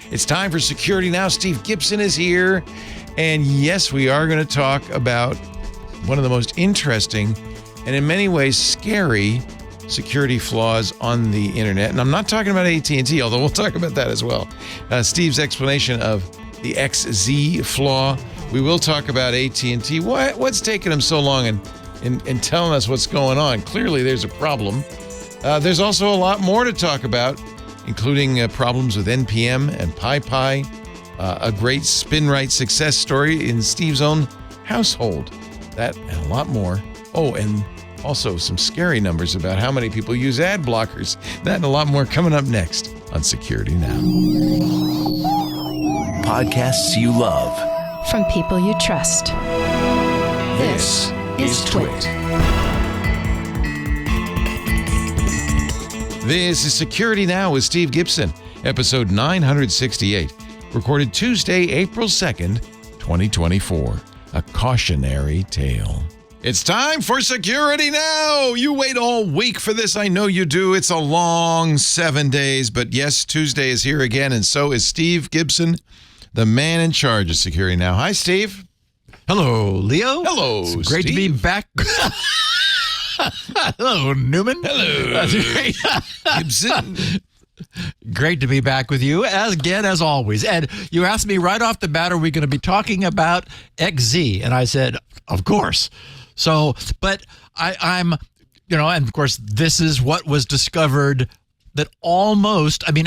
It's time for Security Now. Steve Gibson is here. And yes, we are going to talk about one of the most interesting and in many ways scary security flaws on the internet. And I'm not talking about AT&T, although we'll talk about that as well. Steve's explanation of the XZ flaw. We will talk about AT&T. What's taking them so long in telling us what's going on? Clearly, there's a problem. There's also a lot more to talk about, including problems with NPM and PyPy, a great Spinrite success story in Steve's own household. That and a lot more. Oh, and also some scary numbers about how many people use ad blockers. That and a lot more coming up next on Security Now. Podcasts you love. From people you trust. This is TWiT. This is Security Now with Steve Gibson, episode 968, recorded Tuesday, April 2nd, 2024. A Cautionary Tale. It's time for Security Now. You wait all week for this. I know you do. It's a long 7 days, but yes, Tuesday is here again, and so is Steve Gibson, the man in charge of Security Now. Hi, Steve. Hello, Leo. Hello, it's great Steve. to be back. Hello, Newman. Hello, Gibson. Great to be back with you, as always. And you asked me right off the bat, are we going to be talking about XZ? And I said, of course. So, but I'm, and of course, this is what was discovered that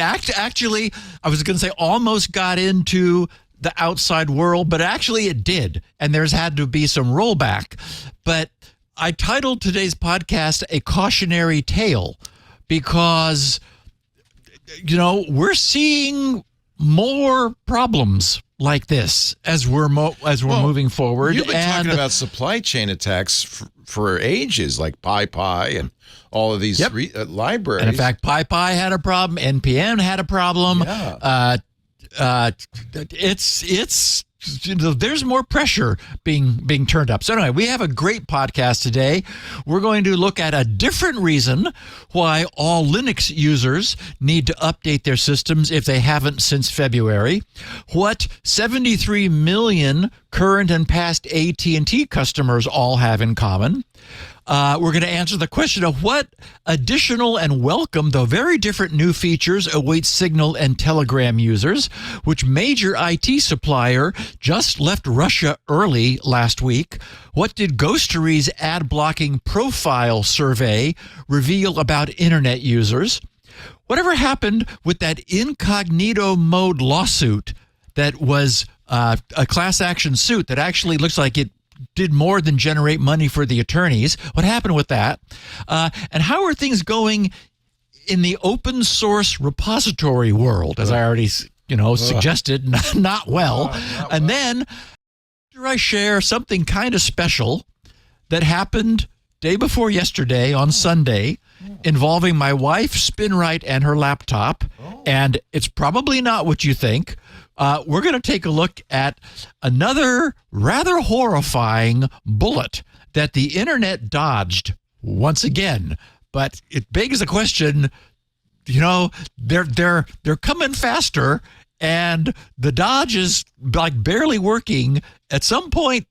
actually, I was going to say almost got into the outside world, but actually it did. And there's had to be some rollback. But I titled today's podcast A Cautionary Tale because, we're seeing more problems like this as we're moving forward. You've been talking about supply chain attacks for ages, like PyPy and all of these libraries. And in fact, PyPy had a problem. NPM had a problem. Yeah. There's more pressure being turned up. So anyway, we have a great podcast today. We're going to look at a different reason why all Linux users need to update their systems if they haven't since February. What 73 million current and past AT&T customers all have in common. We're going to answer the question of what additional and welcome, though very different new features await Signal and Telegram users, which major IT supplier just left Russia early last week. What did Ghostery's ad blocking profile survey reveal about internet users? Whatever happened with that incognito mode lawsuit that was a class action suit that actually looks like it did more than generate money for the attorneys? What happened with that? And how are things going in the open source repository world? As I already, suggested, not well. And then after I share something kind of special that happened day before yesterday on Sunday involving my wife, Spinrite, and her laptop. And it's probably not what you think. We're going to take a look at another rather horrifying bullet that the internet dodged once again. But it begs the question, they're coming faster, and the dodge is like barely working. At some point,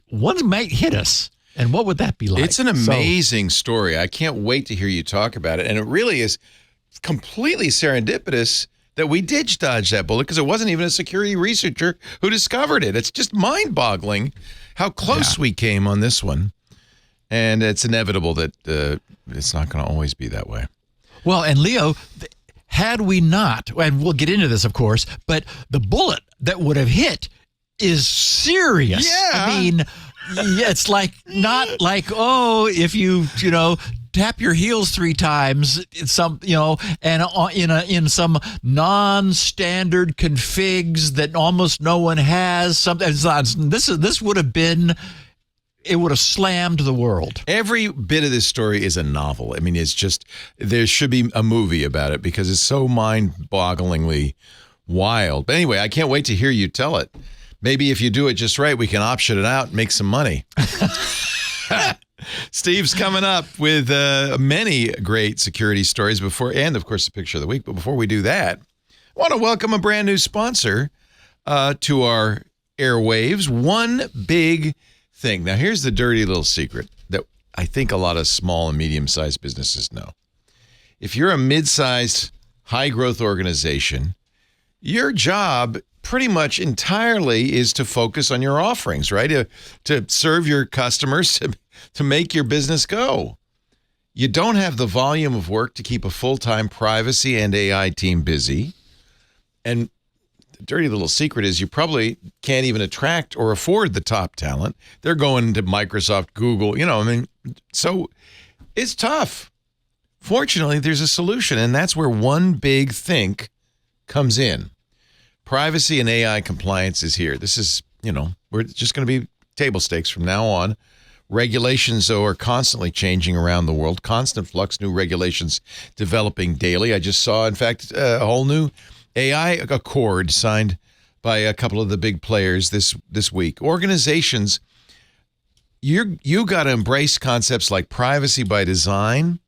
one might hit us. And what would that be like? It's an amazing story. I can't wait to hear you talk about it. And it really is completely serendipitous that we did dodge that bullet because it wasn't even a security researcher who discovered it. It's just mind-boggling how close we came on this one. And it's inevitable that it's not going to always be that way. Well, and Leo, had we not, and we'll get into this, of course, but the bullet that would have hit is serious. Yeah. I mean, it's like not like, if you tap your heels 3 times, and in some non-standard configs that almost no one has. This would have been. It would have slammed the world. Every bit of this story is a novel. I mean, it's just, there should be a movie about it because it's so mind-bogglingly wild. But anyway, I can't wait to hear you tell it. Maybe if you do it just right, we can option it out and make some money. Steve's coming up with many great security stories and of course, the picture of the week. But before we do that, I want to welcome a brand new sponsor to our airwaves. One big thing. Now, here's the dirty little secret that I think a lot of small and medium-sized businesses know. If you're a mid-sized, high-growth organization, your job pretty much entirely is to focus on your offerings, right? To serve your customers, to make your business go. You don't have the volume of work to keep a full-time privacy and AI team busy. And the dirty little secret is you probably can't even attract or afford the top talent. They're going to Microsoft, Google, so it's tough. Fortunately, there's a solution, and that's where One Big Think comes in. Privacy and AI compliance is here. This is, we're just going to be table stakes from now on. Regulations, though, are constantly changing around the world. Constant flux, new regulations developing daily. I just saw, in fact, a whole new AI accord signed by a couple of the big players this week. Organizations, you got to embrace concepts like privacy by design,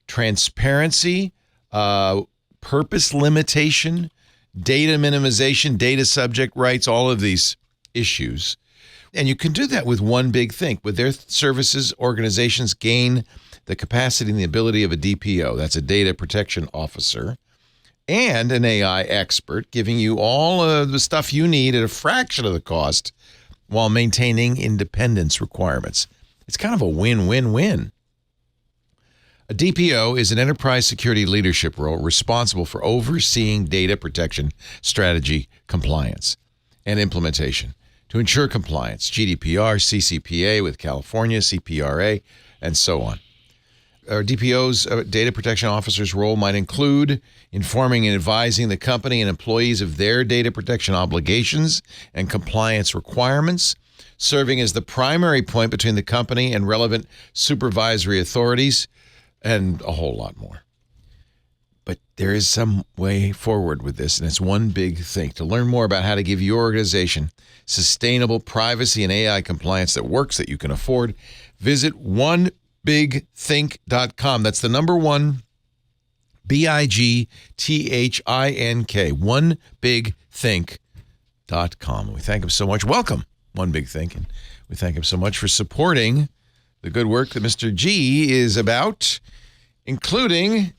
transparency, purpose limitation, data minimization, data subject rights, all of these issues. And you can do that with One Big Think. With their services, organizations gain the capacity and the ability of a DPO, that's a data protection officer, and an AI expert, giving you all of the stuff you need at a fraction of the cost while maintaining independence requirements. It's kind of a win-win-win. A DPO is an enterprise security leadership role responsible for overseeing data protection strategy, compliance, and implementation to ensure compliance, GDPR, CCPA with California, CPRA, and so on. Our DPO's data protection officer's role might include informing and advising the company and employees of their data protection obligations and compliance requirements, serving as the primary point between the company and relevant supervisory authorities, and a whole lot more. But there is some way forward with this, and it's One Big Think. To learn more about how to give your organization sustainable privacy and AI compliance that works, that you can afford, visit onebigthink.com. That's the number one, BIGTHINK, onebigthink.com. We thank him so much. Welcome, One Big Think, and we thank him so much for supporting the good work that Mr. G is about, including,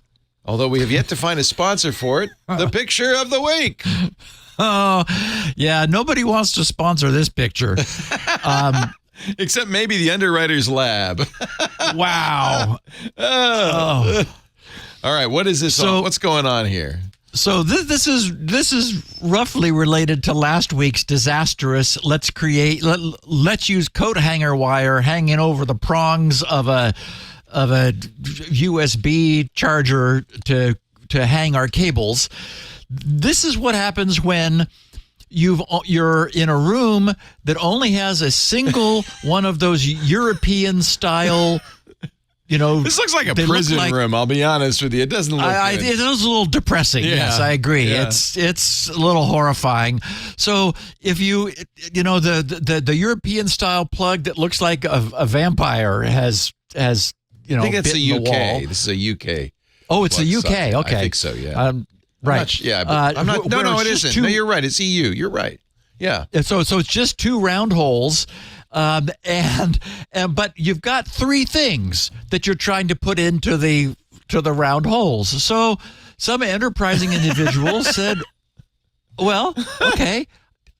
although we have yet to find a sponsor for it, the picture of the week. Oh, yeah. Nobody wants to sponsor this picture. Except maybe the Underwriters Lab. Wow. Oh. All right. What is this? What's going on here? So this is roughly related to last week's disastrous. Let's use coat hanger wire hanging over the prongs of a USB charger to hang our cables. This is what happens when you're in a room that only has a single one of those European style. This looks like a prison room. I'll be honest with you. It doesn't look good. It is a little depressing. Yeah. Yes, I agree. Yeah. It's a little horrifying. So if the European style plug that looks like a vampire has I think that's the UK. This is a UK. Oh, it's a UK. Okay, I think so. Yeah. Right. But I'm not. No, it isn't. No, you're right. It's EU. You're right. Yeah. So it's just two round holes. But you've got three things that you're trying to put into the round holes. So some enterprising individual said, well, okay,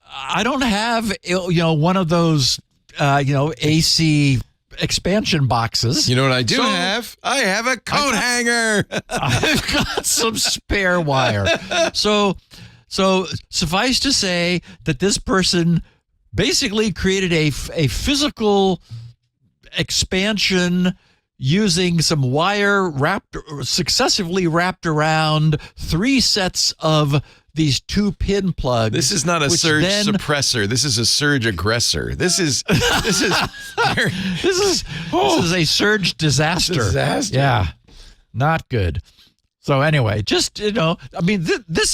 I don't have, one of those, AC expansion boxes. You know what I do have? I have a coat hanger. I've got some spare wire. So suffice to say that this person basically created a physical expansion using some wire successively wrapped around three sets of these 2-pin plugs. This is not a surge suppressor. This is a surge aggressor. This is a surge disaster. Yeah, not good. So anyway, this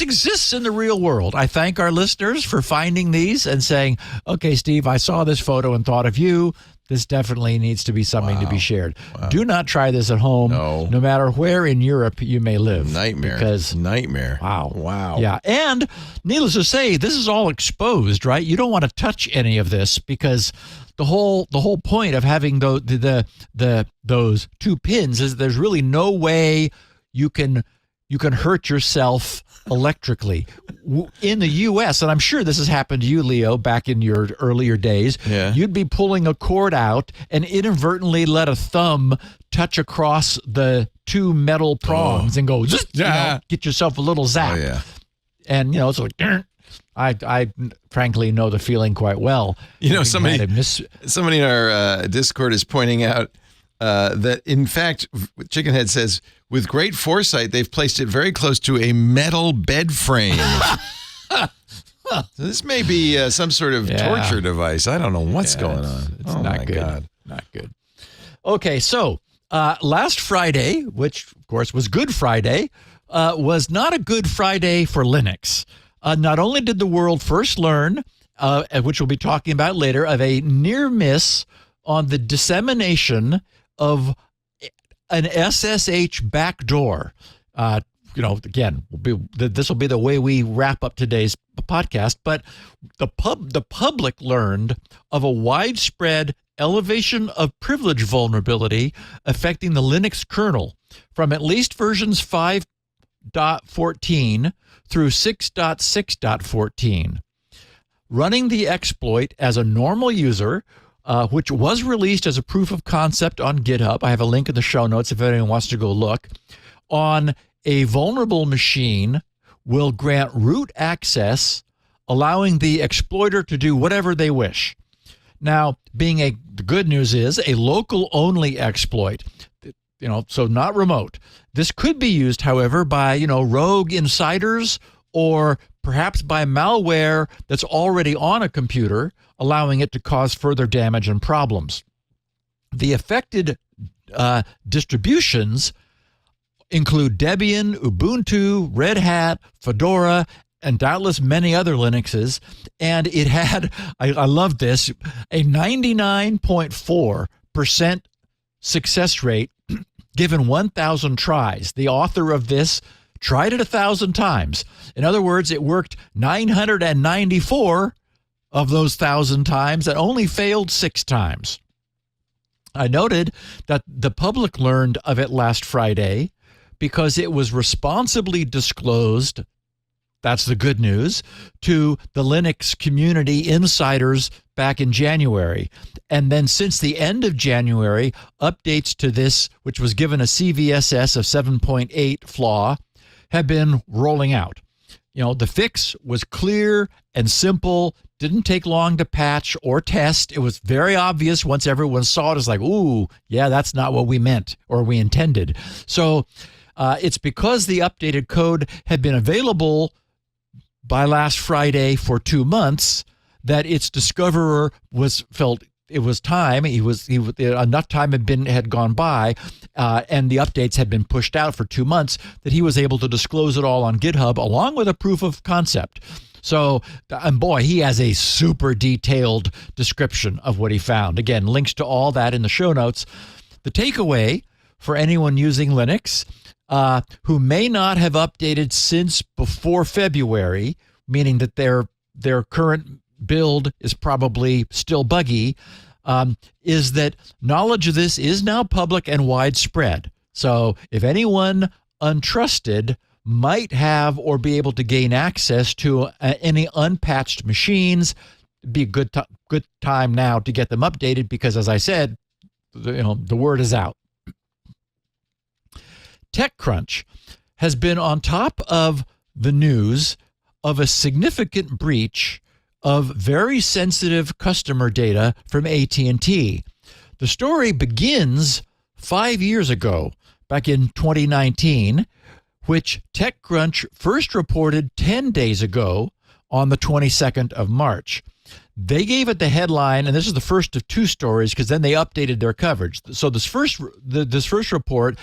exists in the real world. I thank our listeners for finding these and saying, okay, Steve, I saw this photo and thought of you. This definitely needs to be something to be shared. Wow. Do not try this at home, no matter where in Europe you may live. Nightmare. Wow. Yeah. And needless to say, this is all exposed, right? You don't want to touch any of this because the whole point of having those 2 pins is there's really no way you can hurt yourself electrically. In the U.S., and I'm sure this has happened to you, Leo, back in your earlier days, you'd be pulling a cord out and inadvertently let a thumb touch across the 2 metal prongs and go, get yourself a little zap. Oh, yeah. And, it's like, I frankly know the feeling quite well. Somebody in our Discord is pointing out that, in fact, Chickenhead says, with great foresight, they've placed it very close to a metal bed frame. So this may be some sort of torture device. I don't know what's going on. It's not good. God. Not good. Okay, so last Friday, which, of course, was Good Friday, was not a good Friday for Linux. Not only did the world first learn, which we'll be talking about later, of a near miss on the dissemination of an SSH backdoor. Again, this will be the way we wrap up today's podcast. But the public learned of a widespread elevation of privilege vulnerability affecting the Linux kernel from at least versions 5.14 through 6.6.14. Running the exploit as a normal user, which was released as a proof of concept on GitHub. I have a link in the show notes if anyone wants to go look. On a vulnerable machine will grant root access, allowing the exploiter to do whatever they wish. Now, the good news is a local-only exploit, so not remote. This could be used, however, by, rogue insiders or perhaps by malware that's already on a computer, allowing it to cause further damage and problems. The affected distributions include Debian, Ubuntu, Red Hat, Fedora, and doubtless many other Linuxes. And it had, I love this, a 99.4% success rate given 1,000 tries. The author of this tried it 1,000 times. In other words, it worked 994 of those 1,000 times and only failed 6 times. I noted that the public learned of it last Friday because it was responsibly disclosed, that's the good news, to the Linux community insiders back in January. And then since the end of January, updates to this, which was given a CVSS of 7.8 flaw, have been rolling out. The fix was clear and simple, didn't take long to patch or test. It was very obvious once everyone saw it. It's like, ooh, yeah, that's not what we meant or we intended. So it's because the updated code had been available by last Friday for 2 months that its discoverer felt it was time. Enough time had gone by, and the updates had been pushed out for 2 months that he was able to disclose it all on GitHub along with a proof of concept. So, and boy, he has a super detailed description of what he found. Again, links to all that in the show notes. The takeaway for anyone using Linux who may not have updated since before February, meaning that their current build is probably still buggy, is that knowledge of this is now public and widespread. So if anyone untrusted might have or be able to gain access to any unpatched machines, it'd be a good time now to get them updated because, as I said, the word is out. TechCrunch has been on top of the news of a significant breach of very sensitive customer data from AT&T. The story begins 5 years ago, back in 2019, which TechCrunch first reported 10 days ago on the 22nd of March. They gave it the headline, and this is the first of 2 stories because then they updated their coverage. So this first report,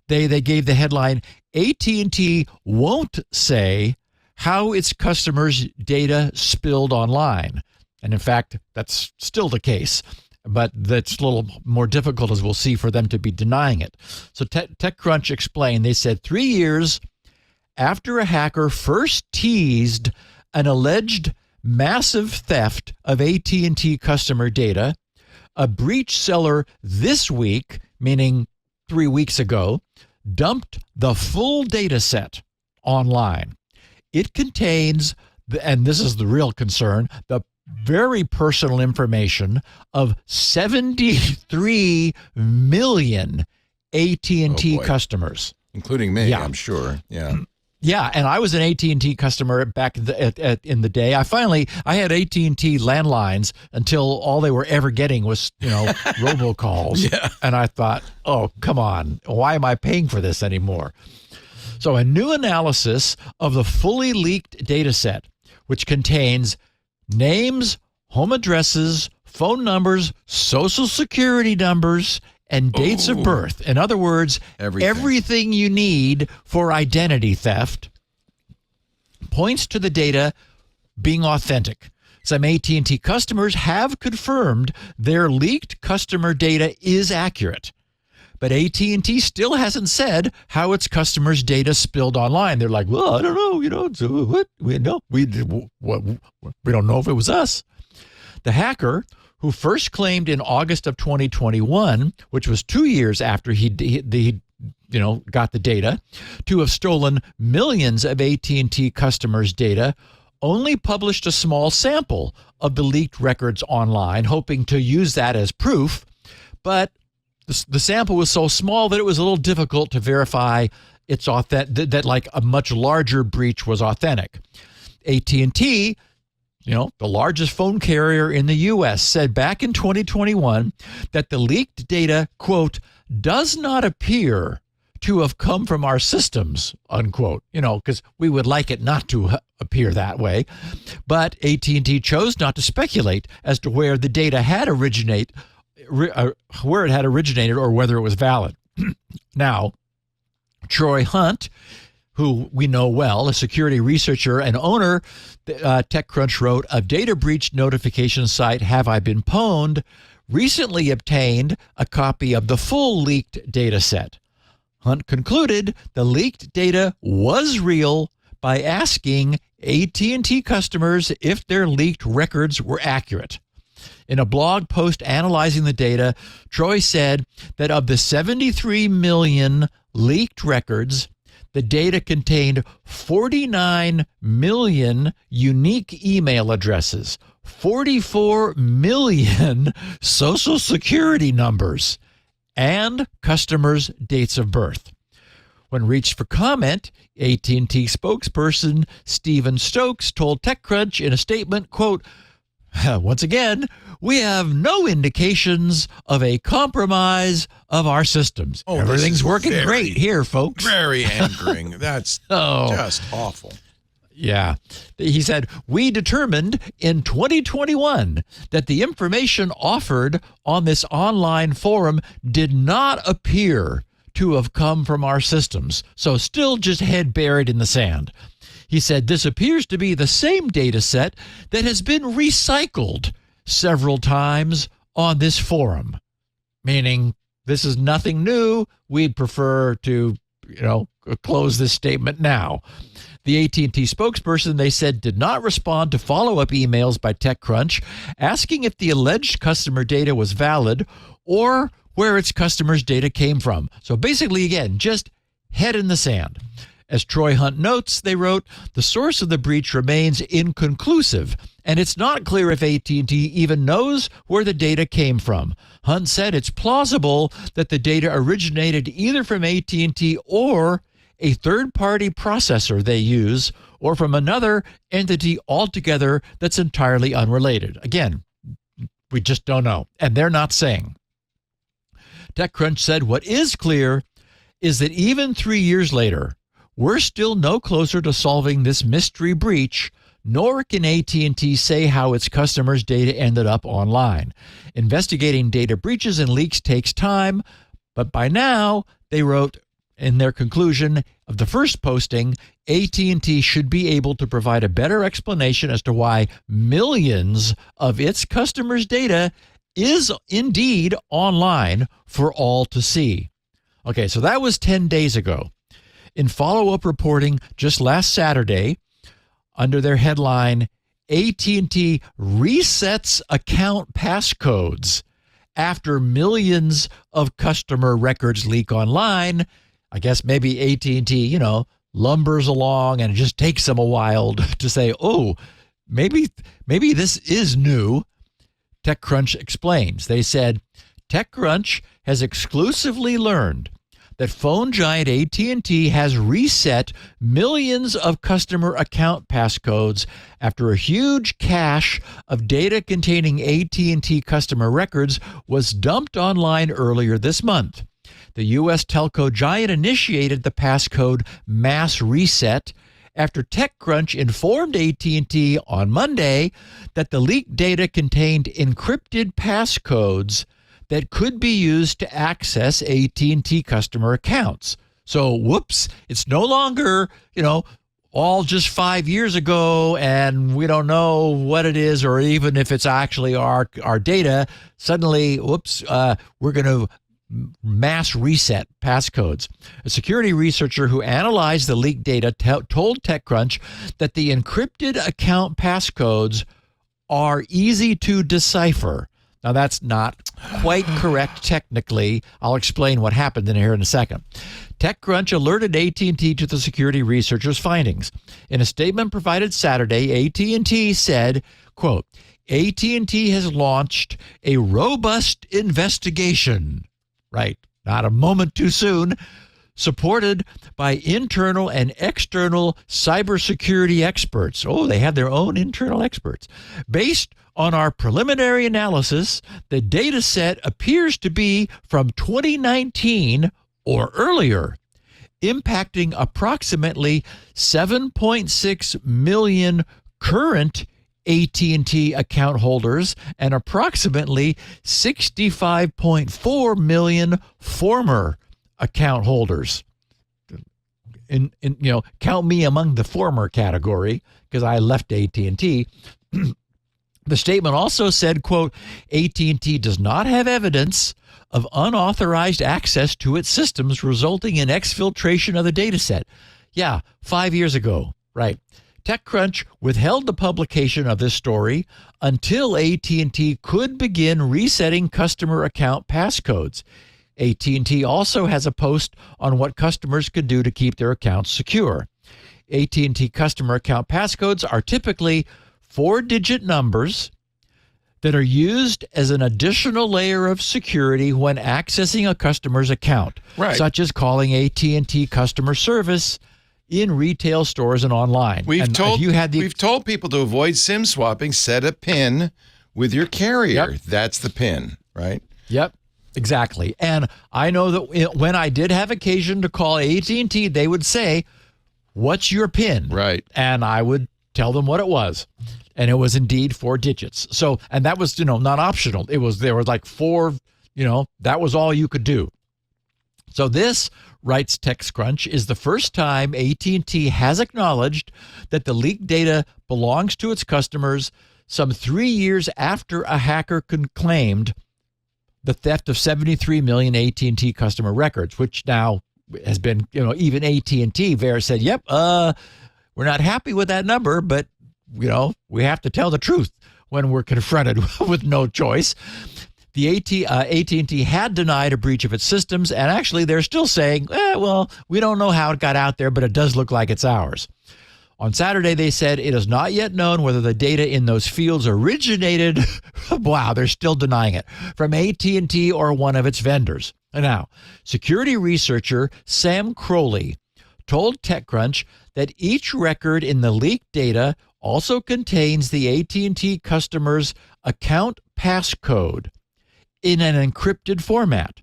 they gave the headline, AT&T won't say how its customers' data spilled online. And in fact, that's still the case. but that's a little more difficult, as we'll see, for them to be denying it. So TechCrunch explained, they said 3 years after a hacker first teased an alleged massive theft of AT&T customer data, a breach seller this week, meaning 3 weeks ago, dumped the full data set online. It contains, and this is the real concern, the very personal information of 73 million AT&T customers. Including me, Yeah. I'm sure. Yeah. Yeah, and I was an AT&T customer back in the day. I had AT&T landlines until all they were ever getting was, robocalls. Yeah. And I thought, oh, come on, why am I paying for this anymore? So a new analysis of the fully leaked data set, which contains names, home addresses, phone numbers, social security numbers, and dates of birth. In other words, everything you need for identity theft, points to the data being authentic. Some AT&T customers have confirmed their leaked customer data is accurate, but AT&T still hasn't said how its customers' data spilled online. They're like, well, I don't know, so what? We don't know if it was us. The hacker, who first claimed in August of 2021, which was 2 years after he got the data, to have stolen millions of AT&T customers' data, only published a small sample of the leaked records online, hoping to use that as proof. But the sample was so small that it was a little difficult to verify it's authentic, that like a much larger breach was authentic. AT&T, the largest phone carrier in the U.S., said back in 2021 that the leaked data, quote, does not appear to have come from our systems, unquote, because we would like it not to appear that way. But AT&T chose not to speculate as to where the data had originated or whether it was valid. Now, Troy Hunt, who we know well, a security researcher and owner, TechCrunch wrote, of data breach notification site Have I Been Pwned, recently obtained a copy of the full leaked data set. Hunt concluded the leaked data was real by asking AT&T customers if their leaked records were accurate. In a blog post analyzing the data, Troy said that of the 73 million leaked records, the data contained 49 million unique email addresses, 44 million social security numbers, and customers' dates of birth. When reached for comment, AT&T spokesperson Stephen Stokes told TechCrunch in a statement, quote, once again, we have no indications of a compromise of our systems. Everything's working great here, folks. Very angering. That's just awful. Yeah. He said, we determined in 2021 that the information offered on this online forum did not appear to have come from our systems. So still just head buried in the sand. He said, this appears to be the same data set that has been recycled several times on this forum, meaning this is nothing new. We'd prefer to, close this statement now. The AT&T spokesperson, they said, did not respond to follow-up emails by TechCrunch asking if the alleged customer data was valid or where its customers' data came from. So basically, again, just head in the sand. As Troy Hunt notes, they wrote, the source of the breach remains inconclusive, and it's not clear if AT&T even knows where the data came from. Hunt said it's plausible that the data originated either from AT&T or a third-party processor they use, or from another entity altogether that's entirely unrelated. Again, we just don't know, and they're not saying. TechCrunch said what is clear is that even 3 years later, we're still no closer to solving this mystery breach, nor can AT&T say how its customers' data ended up online. Investigating data breaches and leaks takes time, but by now, they wrote in their conclusion of the first posting, AT&T should be able to provide a better explanation as to why millions of its customers' data is indeed online for all to see. Okay, so that was 10 days ago. In follow-up reporting just last Saturday, under their headline, AT&T resets account passcodes after millions of customer records leak online. I guess maybe AT&T, lumbers along and it just takes them a while to say, oh, maybe this is new. TechCrunch explains. They said, TechCrunch has exclusively learned that phone giant AT&T has reset millions of customer account passcodes after a huge cache of data containing AT&T customer records was dumped online earlier this month. The U.S. telco giant initiated the passcode mass reset after TechCrunch informed AT&T on Monday that the leaked data contained encrypted passcodes that could be used to access AT&T customer accounts. So, whoops, it's no longer, all just 5 years ago and we don't know what it is or even if it's actually our data. Suddenly, whoops, we're going to mass reset passcodes. A security researcher who analyzed the leaked data told TechCrunch that the encrypted account passcodes are easy to decipher. Now, that's not quite correct technically. I'll explain what happened in here in a second. TechCrunch alerted AT&T to the security researchers' findings. In a statement provided Saturday, AT&T said, quote, AT&T has launched a robust investigation. Right, not a moment too soon. Supported by internal and external cybersecurity experts. Oh, they have their own internal experts. Based on our preliminary analysis, the data set appears to be from 2019 or earlier, impacting approximately 7.6 million current AT&T account holders and approximately 65.4 million former account holders. Count me among the former category because I left AT&T. The statement also said, quote, AT&T does not have evidence of unauthorized access to its systems resulting in exfiltration of the data set. Yeah, 5 years ago, right. TechCrunch withheld the publication of this story until AT&T could begin resetting customer account passcodes. AT&T also has a post on what customers could do to keep their accounts secure. AT&T customer account passcodes are typically 4-digit numbers that are used as an additional layer of security when accessing a customer's account, right, such as calling AT&T customer service in retail stores and online. We've told people to avoid SIM swapping. Set a PIN with your carrier. Yep. That's the PIN, right? Yep, exactly. And I know that when I did have occasion to call AT&T, they would say, "What's your PIN?" Right. And I would tell them what it was, and it was indeed 4 digits. So, and that was not optional. There was like 4. That was all you could do. So this, writes TechCrunch, is the first time AT&T has acknowledged that the leaked data belongs to its customers some 3 years after a hacker claimed the theft of 73 million AT&T customer records, which now has been, even AT&T said, yep, we're not happy with that number, but, we have to tell the truth when we're confronted with no choice. The AT&T had denied a breach of its systems, and actually they're still saying, we don't know how it got out there, but it does look like it's ours. On Saturday, they said it is not yet known whether the data in those fields originated, wow, they're still denying it, from AT&T or one of its vendors. And now, security researcher Sam Crowley told TechCrunch that each record in the leaked data also contains the AT&T customer's account passcode in an encrypted format.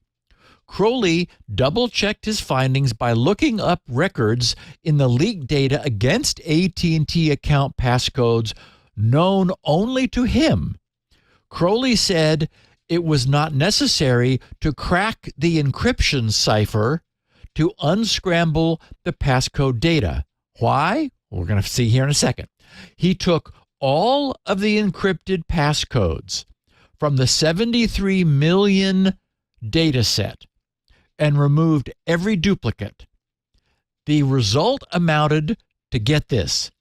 Crowley double-checked his findings by looking up records in the leaked data against AT&T account passcodes known only to him. Crowley said it was not necessary to crack the encryption cipher to unscramble the passcode data. Why? We're going to see here in a second. He took all of the encrypted passcodes from the 73 million data set and removed every duplicate, the result amounted to, get this,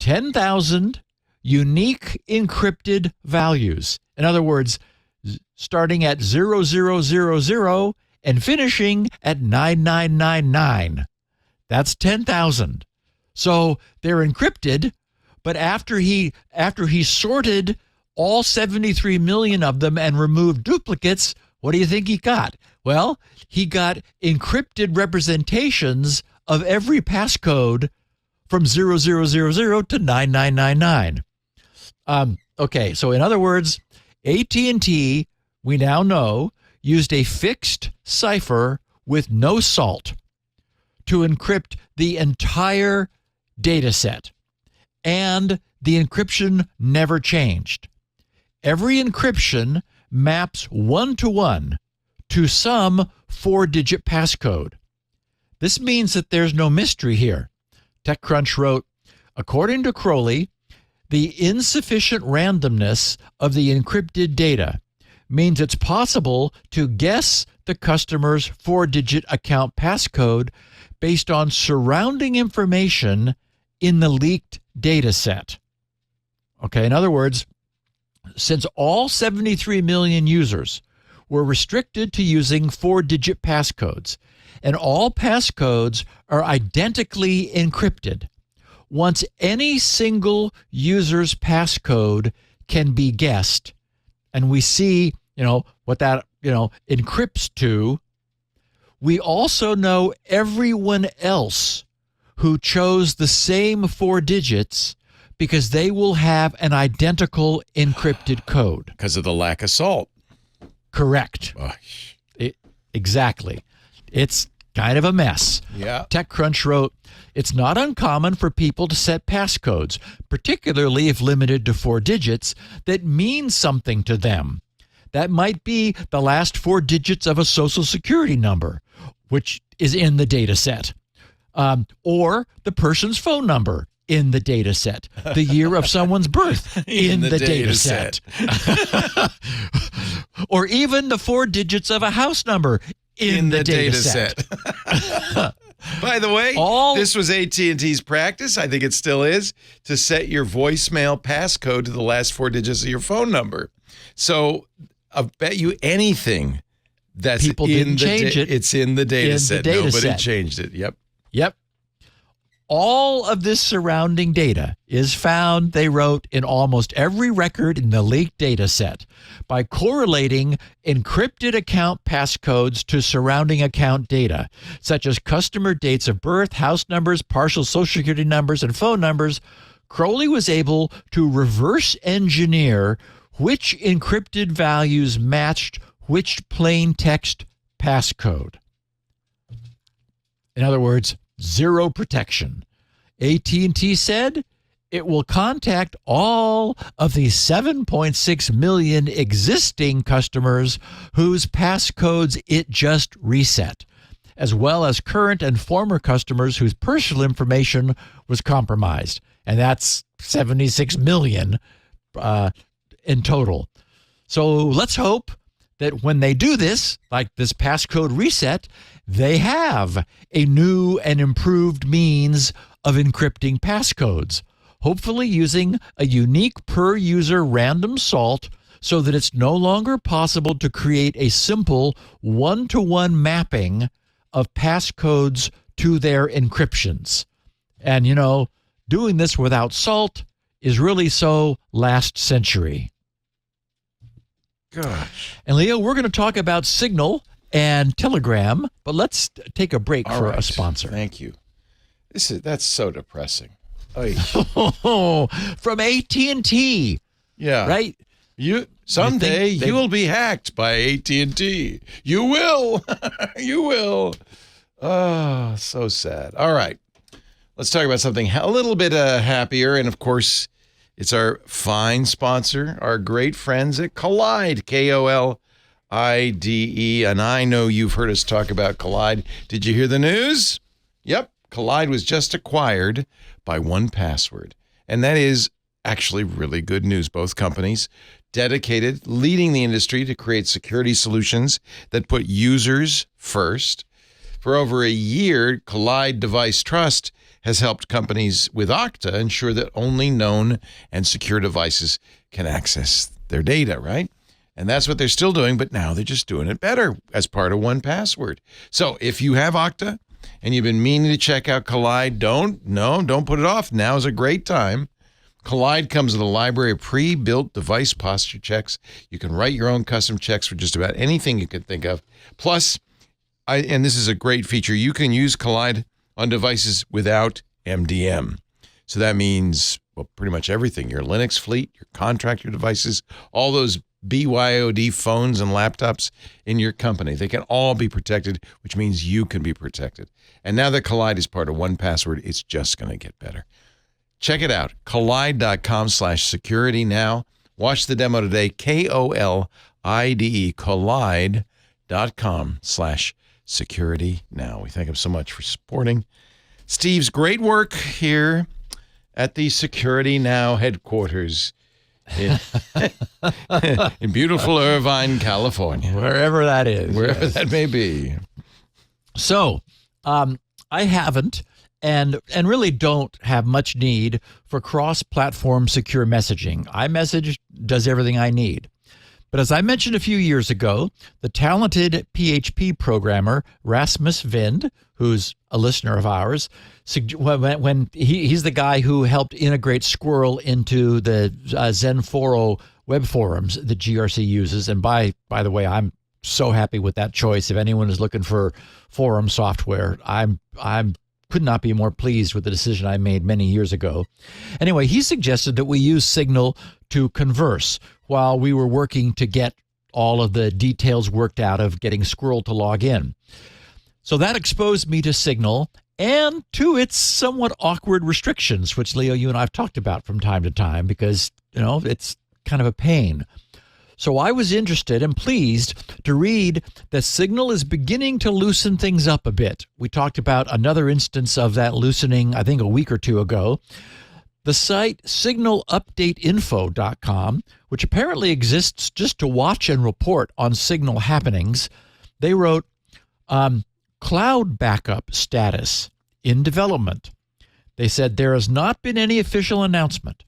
10,000 unique encrypted values. In other words, starting at 0000 and finishing at 9999. That's 10,000. So they're encrypted, but after he sorted all 73 million of them and removed duplicates, what do you think he got? Well, he got encrypted representations of every passcode from 0000 to 9999. Okay, so in other words, AT&T, we now know, used a fixed cipher with no salt to encrypt the entire data set, and the encryption never changed. Every encryption maps one-to-one to some 4-digit passcode. This means that there's no mystery here. TechCrunch wrote, according to Crowley, the insufficient randomness of the encrypted data means it's possible to guess the customer's 4-digit account passcode based on surrounding information in the leaked data set. Okay, in other words, since all 73 million users were restricted to using 4-digit passcodes, and all passcodes are identically encrypted, once any single user's passcode can be guessed, and we see, what that, encrypts to, we also know everyone else who chose the same 4 digits because they will have an identical encrypted code. Because of the lack of salt. Correct. Exactly. It's kind of a mess. Yeah. TechCrunch wrote, it's not uncommon for people to set passcodes, particularly if limited to 4 digits, that mean something to them. That might be the last 4 digits of a social security number, which is in the data set, or the person's phone number in the data set, the year of someone's birth in the data set, or even the 4 digits of a house number in the data set. By the way, this was AT&T's practice, I think it still is, to set your voicemail passcode to the last 4 digits of your phone number. So I bet you anything that's people didn't change it. It's in the data set. Nobody set. changed it. Yep. All of this surrounding data is found, they wrote, in almost every record in the leaked data set by correlating encrypted account passcodes to surrounding account data, such as customer dates of birth, house numbers, partial social security numbers, and phone numbers. Crowley was able to reverse engineer which encrypted values matched which plain text passcode. In other words, zero protection. AT&T said it will contact all of the 7.6 million existing customers whose passcodes it just reset, as well as current and former customers whose personal information was compromised. And that's 76 million in total. So let's hope that when they do this, like this passcode reset, they have a new and improved means of encrypting passcodes, hopefully using a unique per-user random salt so that it's no longer possible to create a simple one-to-one mapping of passcodes to their encryptions. And, doing this without salt is really so last century. Gosh. And Leo, we're going to talk about Signal and Telegram, but let's take a break for a sponsor. Thank you. That's so depressing. From AT&T. Yeah. Right? Someday you will be hacked by AT&T. You will. You will. Oh, so sad. All right. Let's talk about something a little bit happier. And, of course, it's our fine sponsor, our great friends at Kolide, Kolide. And I know you've heard us talk about Kolide. Did you hear the news? Yep. Kolide was just acquired by 1Password. And that is actually really good news. Both companies dedicated, leading the industry to create security solutions that put users first. For over a year, Collide Device Trust has helped companies with Okta ensure that only known and secure devices can access their data, right? And that's what they're still doing, but now they're just doing it better as part of 1Password. So if you have Okta and you've been meaning to check out Collide, don't put it off. Now is a great time. Collide comes with a library of pre-built device posture checks. You can write your own custom checks for just about anything you can think of. Plus, and this is a great feature, you can use Collide on devices without MDM. So that means, well, pretty much everything. Your Linux fleet, your contractor devices, all those BYOD phones and laptops in your company. They can all be protected, which means you can be protected. And now that Collide is part of 1Password, it's just going to get better. Check it out, collide.com/security now. Watch the demo today, KOLIDE, collide.com/security now. We thank him so much for supporting Steve's great work here at the Security Now headquarters in beautiful Irvine, California. Wherever that is. Wherever that may be. So, I haven't and really don't have much need for cross-platform secure messaging. iMessage does everything I need. But as I mentioned a few years ago, the talented PHP programmer Rasmus Vind, who's a listener of ours, when he's the guy who helped integrate Squirrel into the Zenforo web forums that GRC uses. And by the way, I'm so happy with that choice. If anyone is looking for forum software, I'm could not be more pleased with the decision I made many years ago. Anyway, he suggested that we use Signal to converse while we were working to get all of the details worked out of getting Squirrel to log in. So that exposed me to Signal and to its somewhat awkward restrictions, which, Leo, you and I have talked about from time to time because, it's kind of a pain. So I was interested and pleased to read that Signal is beginning to loosen things up a bit. We talked about another instance of that loosening, I think, a week or two ago. The site signalupdateinfo.com, which apparently exists just to watch and report on Signal happenings, they wrote, cloud backup status in development. They said there has not been any official announcement,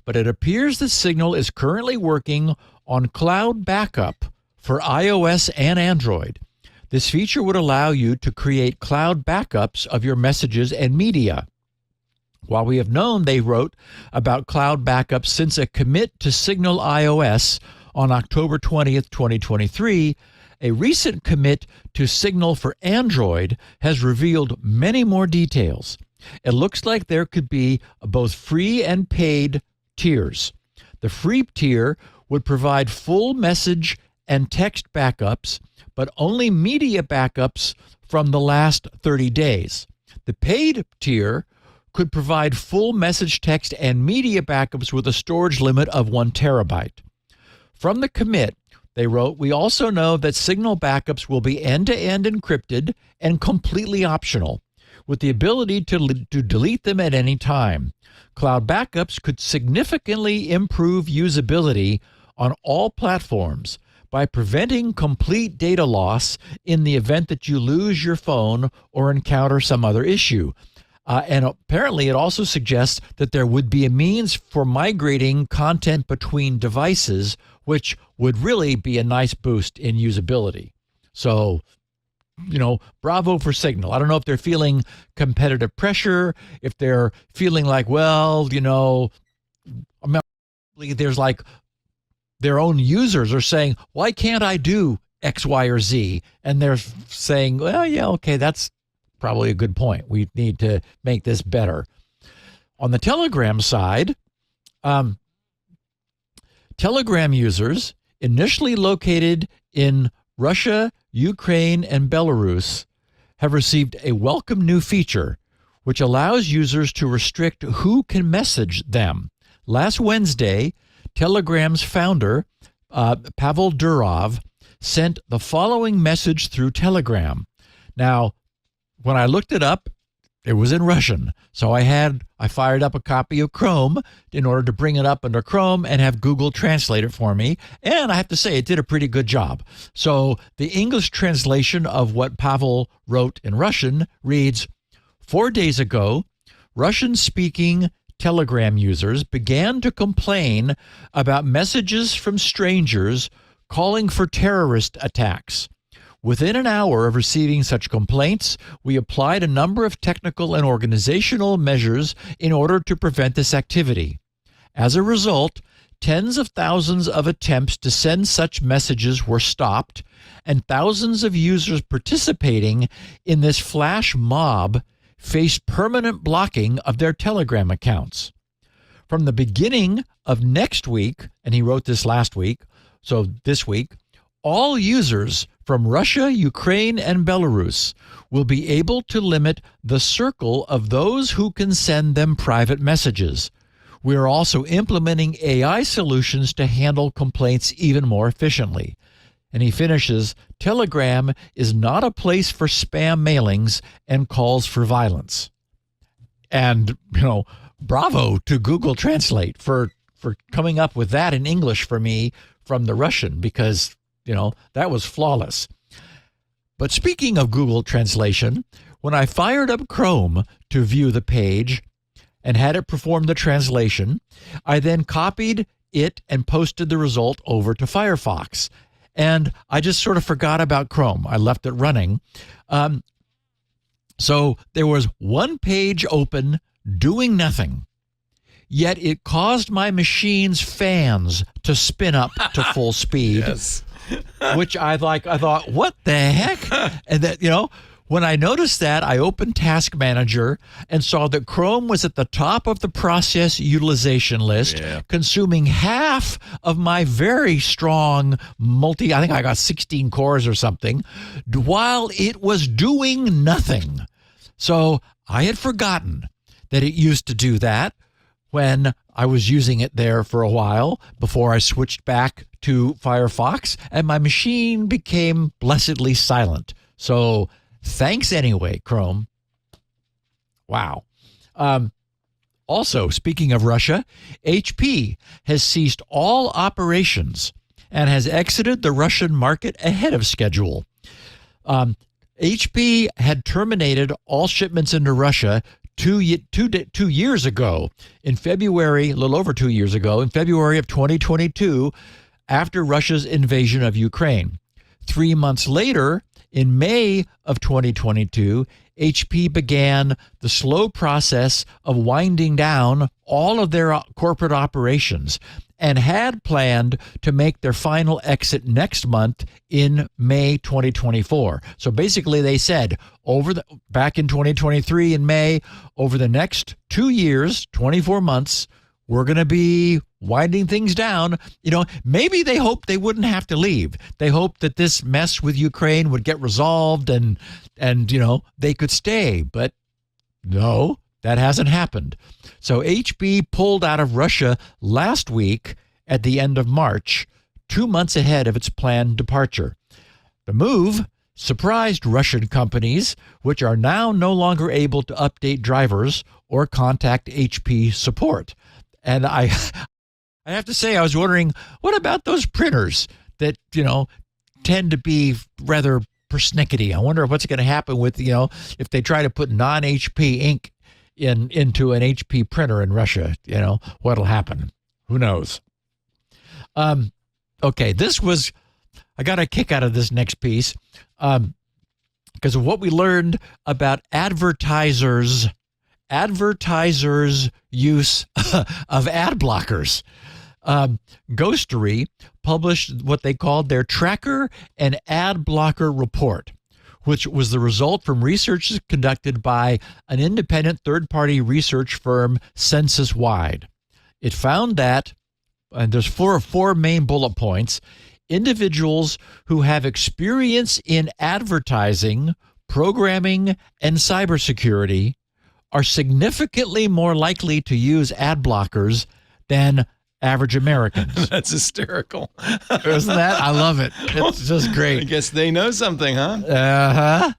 but it appears that Signal is currently working on cloud backup for iOS and Android. This feature would allow you to create cloud backups of your messages and media. While we have known, they wrote, about cloud backups since a commit to Signal iOS on October 20th, 2023, a recent commit to Signal for Android has revealed many more details. It looks like there could be both free and paid tiers. The free tier would provide full message and text backups, but only media backups from the last 30 days. The paid tier could provide full message, text, and media backups with a storage limit of 1 terabyte. From the commit, they wrote, we also know that Signal backups will be end-to-end encrypted and completely optional, with the ability to delete them at any time. Cloud backups could significantly improve usability on all platforms by preventing complete data loss in the event that you lose your phone or encounter some other issue. And apparently it also suggests that there would be a means for migrating content between devices, which would really be a nice boost in usability. So, bravo for Signal. I don't know if they're feeling competitive pressure, if they're feeling like, there's like their own users are saying, why can't I do X, Y, or Z? And they're saying, well, yeah, okay, that's probably a good point. We need to make this better. On the Telegram side, Telegram users initially located in Russia, Ukraine, and Belarus have received a welcome new feature, which allows users to restrict who can message them. Last Wednesday, Telegram's founder, Pavel Durov, sent the following message through Telegram. Now, when I looked it up, it was in Russian. So I fired up a copy of Chrome in order to bring it up under Chrome and have Google translate it for me. And I have to say, it did a pretty good job. So the English translation of what Pavel wrote in Russian reads, 4 days ago, Russian-speaking Telegram users began to complain about messages from strangers calling for terrorist attacks. Within an hour of receiving such complaints, we applied a number of technical and organizational measures in order to prevent this activity. As a result, tens of thousands of attempts to send such messages were stopped, and thousands of users participating in this flash mob faced permanent blocking of their Telegram accounts. From the beginning of next week, and he wrote this last week, so this week, all users from Russia, Ukraine, and Belarus will be able to limit the circle of those who can send them private messages. We are also implementing AI solutions to handle complaints even more efficiently. And he finishes, Telegram is not a place for spam mailings and calls for violence. And, bravo to Google Translate for coming up with that in English for me from the Russian, because that was flawless. But speaking of Google Translation, when I fired up Chrome to view the page and had it perform the translation, I then copied it and posted the result over to Firefox. And I just sort of forgot about Chrome. I left it running. So there was one page open doing nothing. Yet it caused my machine's fans to spin up to full speed. Yes. Which I thought, what the heck? And that, when I noticed that, I opened Task Manager and saw that Chrome was at the top of the process utilization list, consuming half of my very strong I think I got 16 cores or something, while it was doing nothing. So I had forgotten that it used to do that when I was using it there for a while before I switched back to Firefox, and my machine became blessedly silent. So thanks anyway, Chrome. Wow. Also, speaking of Russia, HP has ceased all operations and has exited the Russian market ahead of schedule. HP had terminated all shipments into Russia 2 years ago, in February, a little over 2 years ago, in February of 2022, after Russia's invasion of Ukraine. 3 months later, in May of 2022, HP began the slow process of winding down all of their corporate operations and had planned to make their final exit next month in May 2024. So basically they said back in 2023 in May, over the next 2 years, 24 months, we're going to be winding things down. Maybe they hoped they wouldn't have to leave. They hoped that this mess with Ukraine would get resolved and they could stay. But no, that hasn't happened. So HP pulled out of Russia last week at the end of March, 2 months ahead of its planned departure. The move surprised Russian companies, which are now no longer able to update drivers or contact HP support. And I have to say, I was wondering, what about those printers that, tend to be rather persnickety? I wonder what's going to happen with, if they try to put non-HP ink into an HP printer in Russia, what'll happen? Who knows? Okay, I got a kick out of this next piece because of what we learned about advertisers' use of ad blockers. Ghostery published what they called their Tracker and Ad Blocker Report, which was the result from research conducted by an independent third-party research firm, Census Wide. It found that, and there's four main bullet points, individuals who have experience in advertising, programming, and cybersecurity are significantly more likely to use ad blockers than average Americans. That's hysterical. Isn't that? I love it. It's just great. I guess they know something, huh? Uh-huh.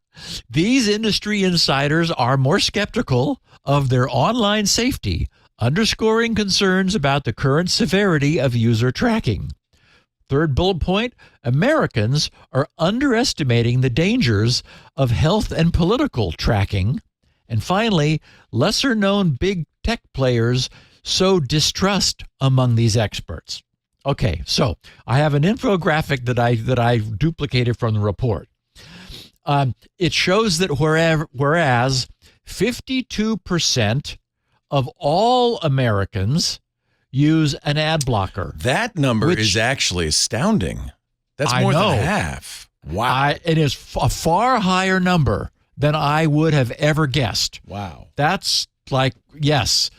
These industry insiders are more skeptical of their online safety, underscoring concerns about the current severity of user tracking. Third bullet point, Americans are underestimating the dangers of health and political tracking. And finally, lesser-known big tech players sow distrust among these experts. Okay, so I have an infographic that I duplicated from the report. It shows that whereas 52% of all Americans use an ad blocker. That number is actually astounding. That's more than half. Wow. It is a far higher number than I would have ever guessed. Wow. That's yes,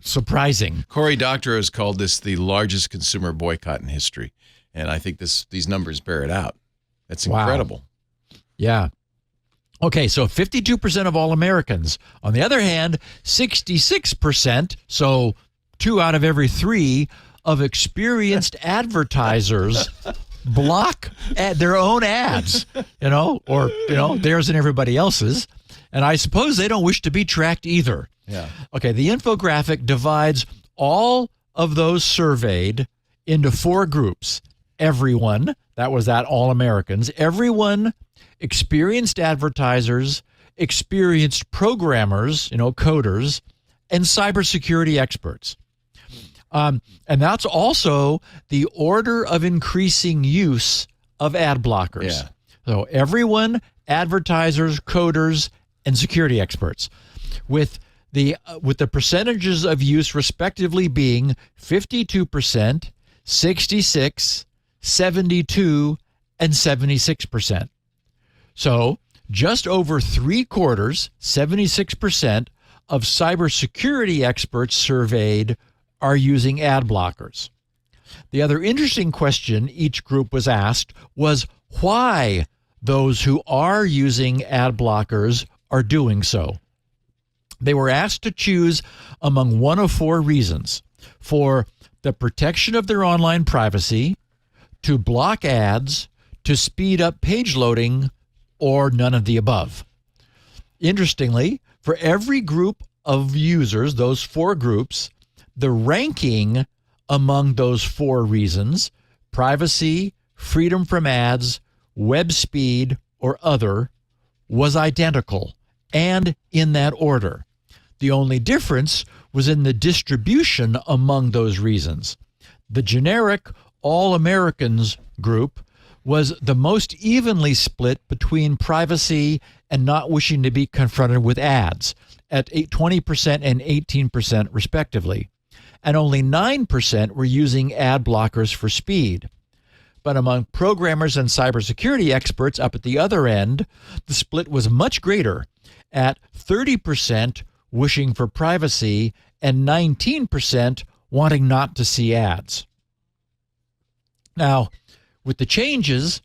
surprising. Cory Doctorow has called this the largest consumer boycott in history. And I think these numbers bear it out. That's incredible. Wow. Yeah. Okay, so 52% of all Americans. On the other hand, 66%, so 2 out of every 3 of experienced advertisers block their own ads, or theirs and everybody else's. And I suppose they don't wish to be tracked either. Yeah. Okay, the infographic divides all of those surveyed into 4 groups. Everyone, all Americans, everyone, experienced advertisers, experienced programmers, coders, and cybersecurity experts. And that's also the order of increasing use of ad blockers. Yeah. So everyone, advertisers, coders, and security experts, with the percentages of use respectively being 52%, 66%, 72%, and 76%. So just over 3/4, 76% of cybersecurity experts surveyed are using ad blockers. The other interesting question each group was asked was why those who are using ad blockers are doing so. They were asked to choose among one of 4 reasons: for the protection of their online privacy, to block ads, to speed up page loading, or none of the above. Interestingly, for every group of users, those 4 groups, the ranking among those 4 reasons, privacy, freedom from ads, web speed, or other, was identical and in that order. The only difference was in the distribution among those reasons. The generic All Americans group was the most evenly split between privacy and not wishing to be confronted with ads at 20% and 18% respectively. And only 9% were using ad blockers for speed. But among programmers and cybersecurity experts up at the other end, the split was much greater at 30% wishing for privacy and 19% wanting not to see ads. Now, with the changes,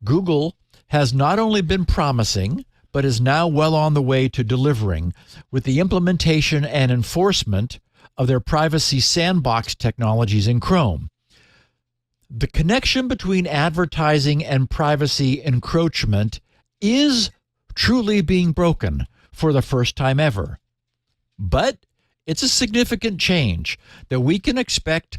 Google has not only been promising, but is now well on the way to delivering with the implementation and enforcement of their privacy sandbox technologies in Chrome. The connection between advertising and privacy encroachment is truly being broken for the first time ever. But it's a significant change that we can expect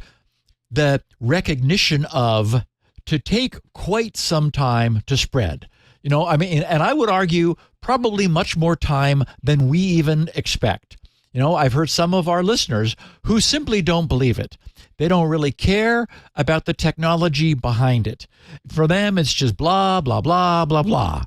the recognition of to take quite some time to spread. And I would argue probably much more time than we even expect. I've heard some of our listeners who simply don't believe it. They don't really care about the technology behind it. For them, it's just blah, blah, blah, blah, blah.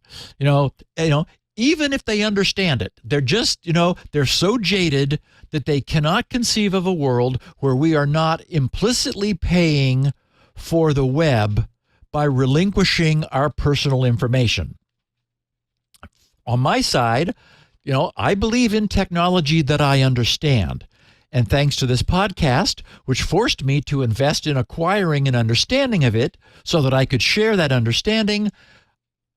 Even if they understand it, they're just, they're so jaded that they cannot conceive of a world where we are not implicitly paying for the web by relinquishing our personal information. On my side, I believe in technology that I understand. And thanks to this podcast, which forced me to invest in acquiring an understanding of it so that I could share that understanding,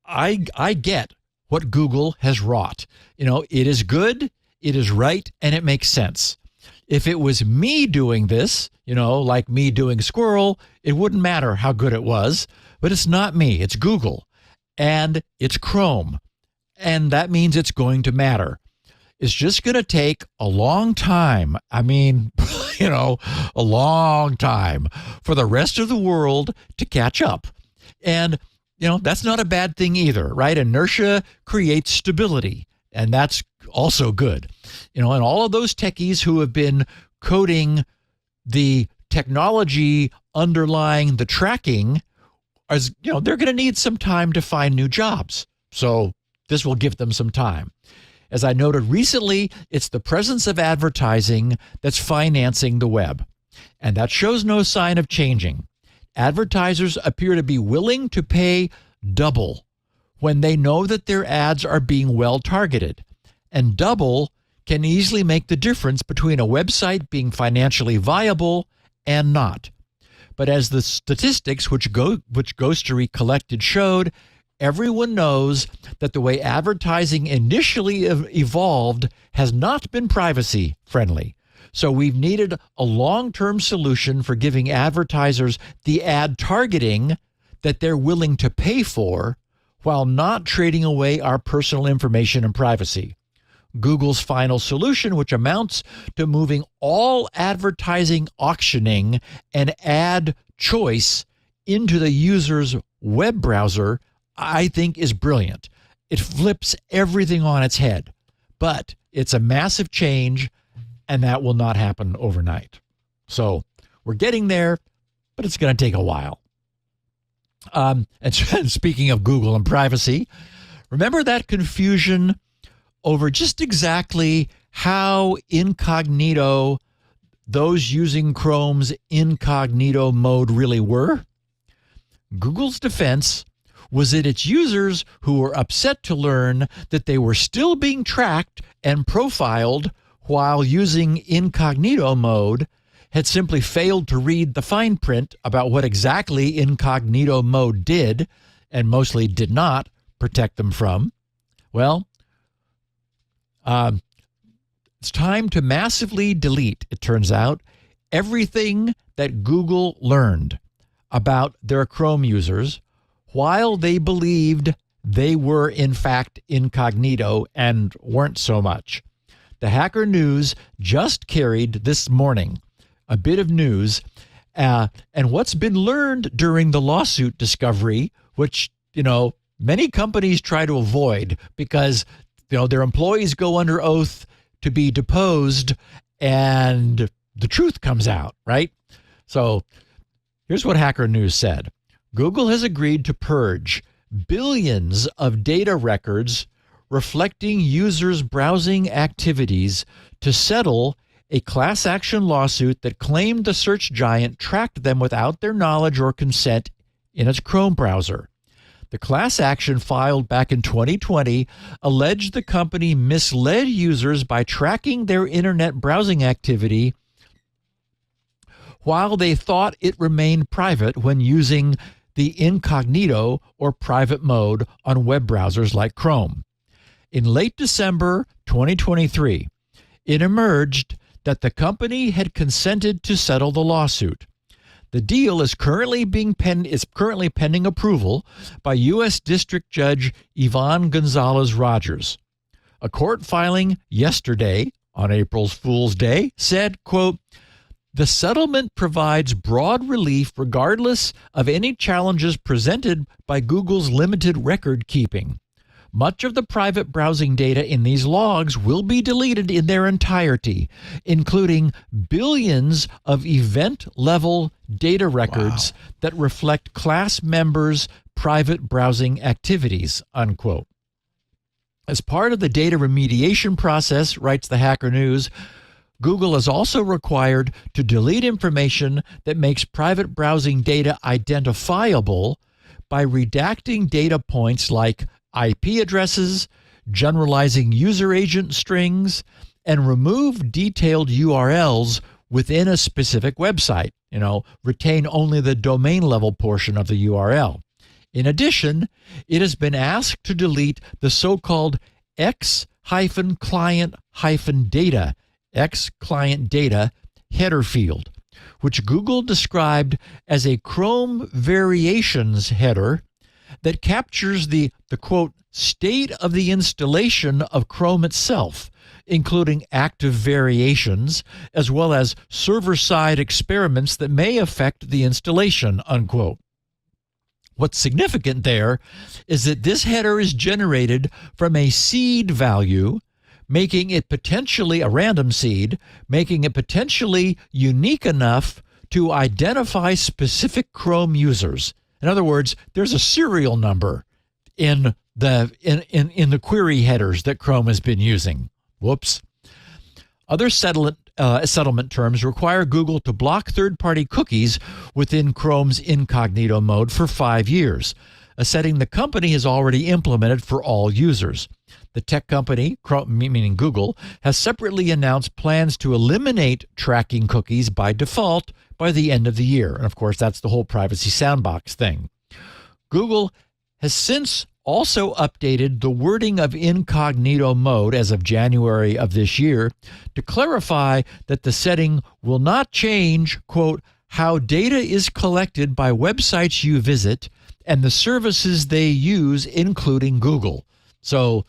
I get what Google has wrought. It is good, it is right, and it makes sense. If it was me doing this, like me doing Squirrel, it wouldn't matter how good it was. But it's not me, it's Google, and it's Chrome. and that means it's going to matter. It's just going to take a long time. I mean, a long time for the rest of the world to catch up. And, that's not a bad thing either, right? Inertia creates stability, and that's also good. And all of those techies who have been coding the technology underlying the tracking, they're going to need some time to find new jobs. So this will give them some time. As I noted recently, it's the presence of advertising that's financing the web, and that shows no sign of changing. Advertisers appear to be willing to pay double when they know that their ads are being well targeted, and double can easily make the difference between a website being financially viable and not. But as the statistics which Ghostery collected showed, everyone knows that the way advertising initially evolved has not been privacy friendly. So we've needed a long-term solution for giving advertisers the ad targeting that they're willing to pay for while not trading away our personal information and privacy. Google's final solution, which amounts to moving all advertising auctioning and ad choice into the user's web browser, I think is brilliant. It flips everything on its head, but it's a massive change, and that will not happen overnight. So we're getting there, but it's going to take a while. And speaking of Google and privacy, remember that confusion over just exactly how Incognito, those using Chrome's Incognito mode really were? Google's defense was that its users who were upset to learn that they were still being tracked and profiled while using Incognito mode had simply failed to read the fine print about what exactly Incognito mode did, and mostly did not, protect them from. Well, it's time to massively delete, it turns out, everything that Google learned about their Chrome users while they believed they were in fact incognito and weren't so much. The Hacker News just carried this morning a bit of news and what's been learned during the lawsuit discovery, which, many companies try to avoid because, their employees go under oath to be deposed and the truth comes out, right? So here's what Hacker News said. Google has agreed to purge billions of data records reflecting users' browsing activities to settle a class action lawsuit that claimed the search giant tracked them without their knowledge or consent in its Chrome browser. The class action filed back in 2020 alleged the company misled users by tracking their internet browsing activity while they thought it remained private when using the incognito or private mode on web browsers like Chrome. In late December 2023, it emerged that the company had consented to settle the lawsuit. The deal is currently pending approval by U.S. District Judge Yvonne Gonzalez-Rogers. A court filing yesterday, on April Fool's Day, said, quote, "The settlement provides broad relief regardless of any challenges presented by Google's limited record keeping. Much of the private browsing data in these logs will be deleted in their entirety, including billions of event-level data records that reflect class members' private browsing activities," unquote. As part of the data remediation process, writes the Hacker News, Google is also required to delete information that makes private browsing data identifiable by redacting data points like IP addresses, generalizing user agent strings, and remove detailed URLs within a specific website. Retain only the domain level portion of the URL. In addition, it has been asked to delete the so-called X-client-data, X-client data header field, which Google described as a Chrome variations header that captures the quote, state of the installation of Chrome itself, including active variations, as well as server-side experiments that may affect the installation, unquote. What's significant there is that this header is generated from a seed value, making it potentially a random seed, making it potentially unique enough to identify specific Chrome users. In other words, there's a serial number in the query headers that Chrome has been using. Whoops. Other settlement terms require Google to block third-party cookies within Chrome's Incognito mode for 5 years, a setting the company has already implemented for all users. The tech company, meaning Google, has separately announced plans to eliminate tracking cookies by default by the end of the year. And of course, that's the whole privacy sandbox thing. Google has since also updated the wording of Incognito mode as of January of this year to clarify that the setting will not change, quote, how data is collected by websites you visit and the services they use, including Google. So,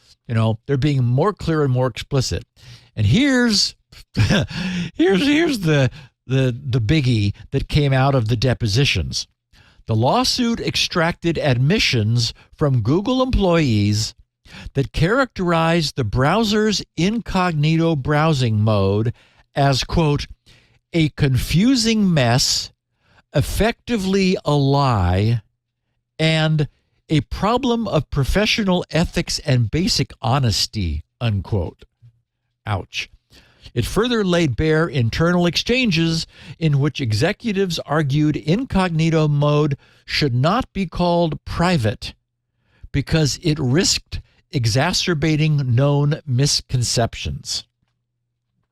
they're being more clear and more explicit. And here's the biggie that came out of the depositions. The lawsuit extracted admissions from Google employees that characterized the browser's incognito browsing mode as, quote, a confusing mess, effectively a lie, and a problem of professional ethics and basic honesty, unquote. Ouch. It further laid bare internal exchanges in which executives argued incognito mode should not be called private because it risked exacerbating known misconceptions.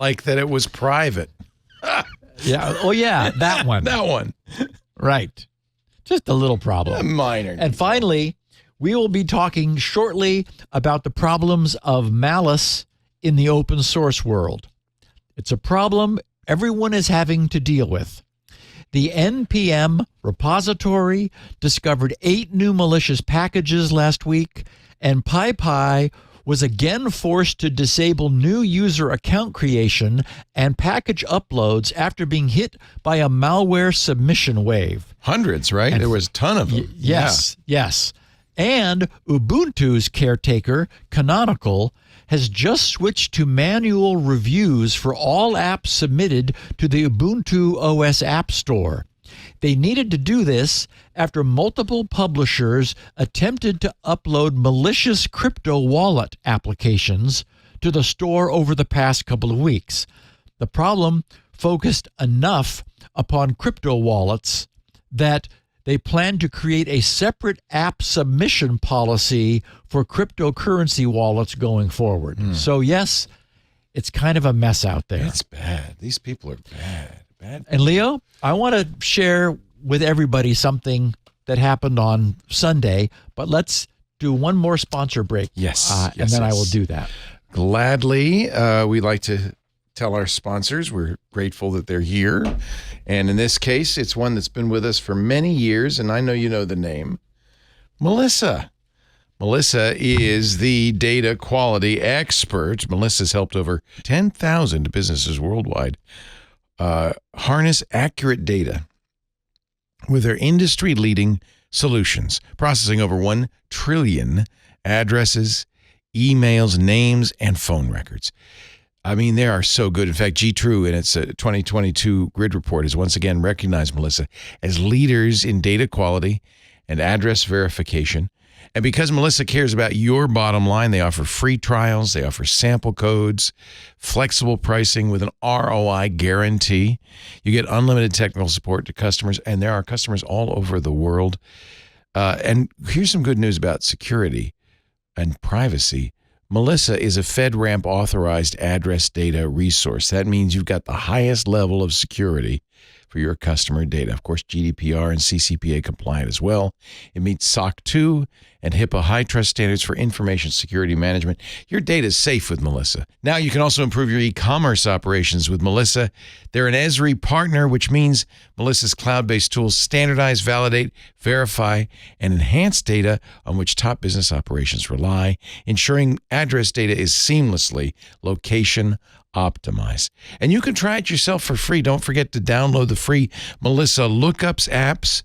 Like that it was private. Yeah. Oh, yeah. That one. That one. Right. Just a little problem. A minor. And finally, we will be talking shortly about the problems of malice in the open source world. It's a problem everyone is having to deal with. The NPM repository discovered 8 new malicious packages last week, and PyPy was again forced to disable new user account creation and package uploads after being hit by a malware submission wave. Hundreds, right? And there was a ton of them. Yes. And Ubuntu's caretaker, Canonical, has just switched to manual reviews for all apps submitted to the Ubuntu OS App Store. They needed to do this after multiple publishers attempted to upload malicious crypto wallet applications to the store over the past couple of weeks. The problem focused enough upon crypto wallets that they plan to create a separate app submission policy for cryptocurrency wallets going forward. So, yes, it's kind of a mess out there. It's bad. These people are bad. And, Leo, I want to share with everybody something that happened on Sunday, but let's do one more sponsor break. Yes. And then I will do that. Gladly. We'd like to tell our sponsors we're grateful that they're here. And in this case, it's one that's been with us for many years, and I know you know the name, Melissa. Melissa is the data quality expert. Melissa's helped over 10,000 businesses worldwide harness accurate data with their industry-leading solutions, processing over 1 trillion addresses, emails, names, and phone records. I mean, they are so good. In fact, G-True in its 2022 grid report has once again recognized Melissa as leaders in data quality and address verification. And because Melissa cares about your bottom line, they offer free trials, they offer sample codes, flexible pricing with an ROI guarantee. You get unlimited technical support to customers, and there are customers all over the world. And here's some good news about security and privacy. Melissa is a FedRAMP authorized address data resource. That means you've got the highest level of security for your customer data. Of course, GDPR and CCPA compliant as well. It meets SOC 2 and HIPAA high trust standards for information security management. Your data is safe with Melissa. Now you can also improve your e-commerce operations with Melissa. They're an Esri partner, which means Melissa's cloud-based tools standardize, validate, verify, and enhance data on which top business operations rely, ensuring address data is seamlessly location optimized. And you can try it yourself for free. Don't forget to download the free Melissa Lookups apps.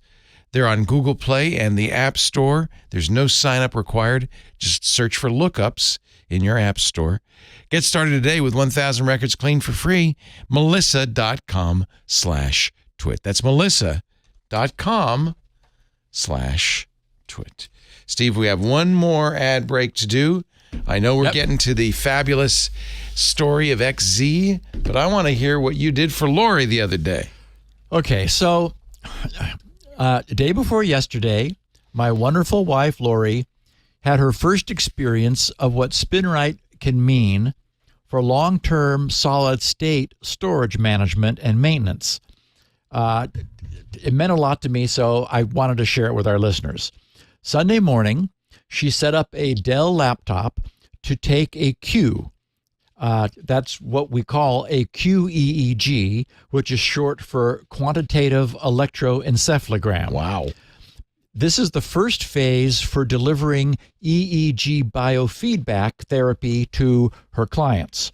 They're on Google Play and the App Store. There's no sign-up required. Just search for Lookups in your App Store. Get started today with 1,000 records cleaned for free. Melissa.com/twit. That's Melissa.com/twit. Steve, we have one more ad break to do. I know we're getting to the fabulous story of XZ, but I want to hear what you did for Lori the other day. Okay, so day before yesterday, my wonderful wife, Lori, had her first experience of what Spinrite can mean for long-term solid-state storage management and maintenance. It meant a lot to me, so I wanted to share it with our listeners. Sunday morning, she set up a Dell laptop to take a Q. That's what we call a QEEG, which is short for quantitative electroencephalogram. Wow. This is the first phase for delivering EEG biofeedback therapy to her clients.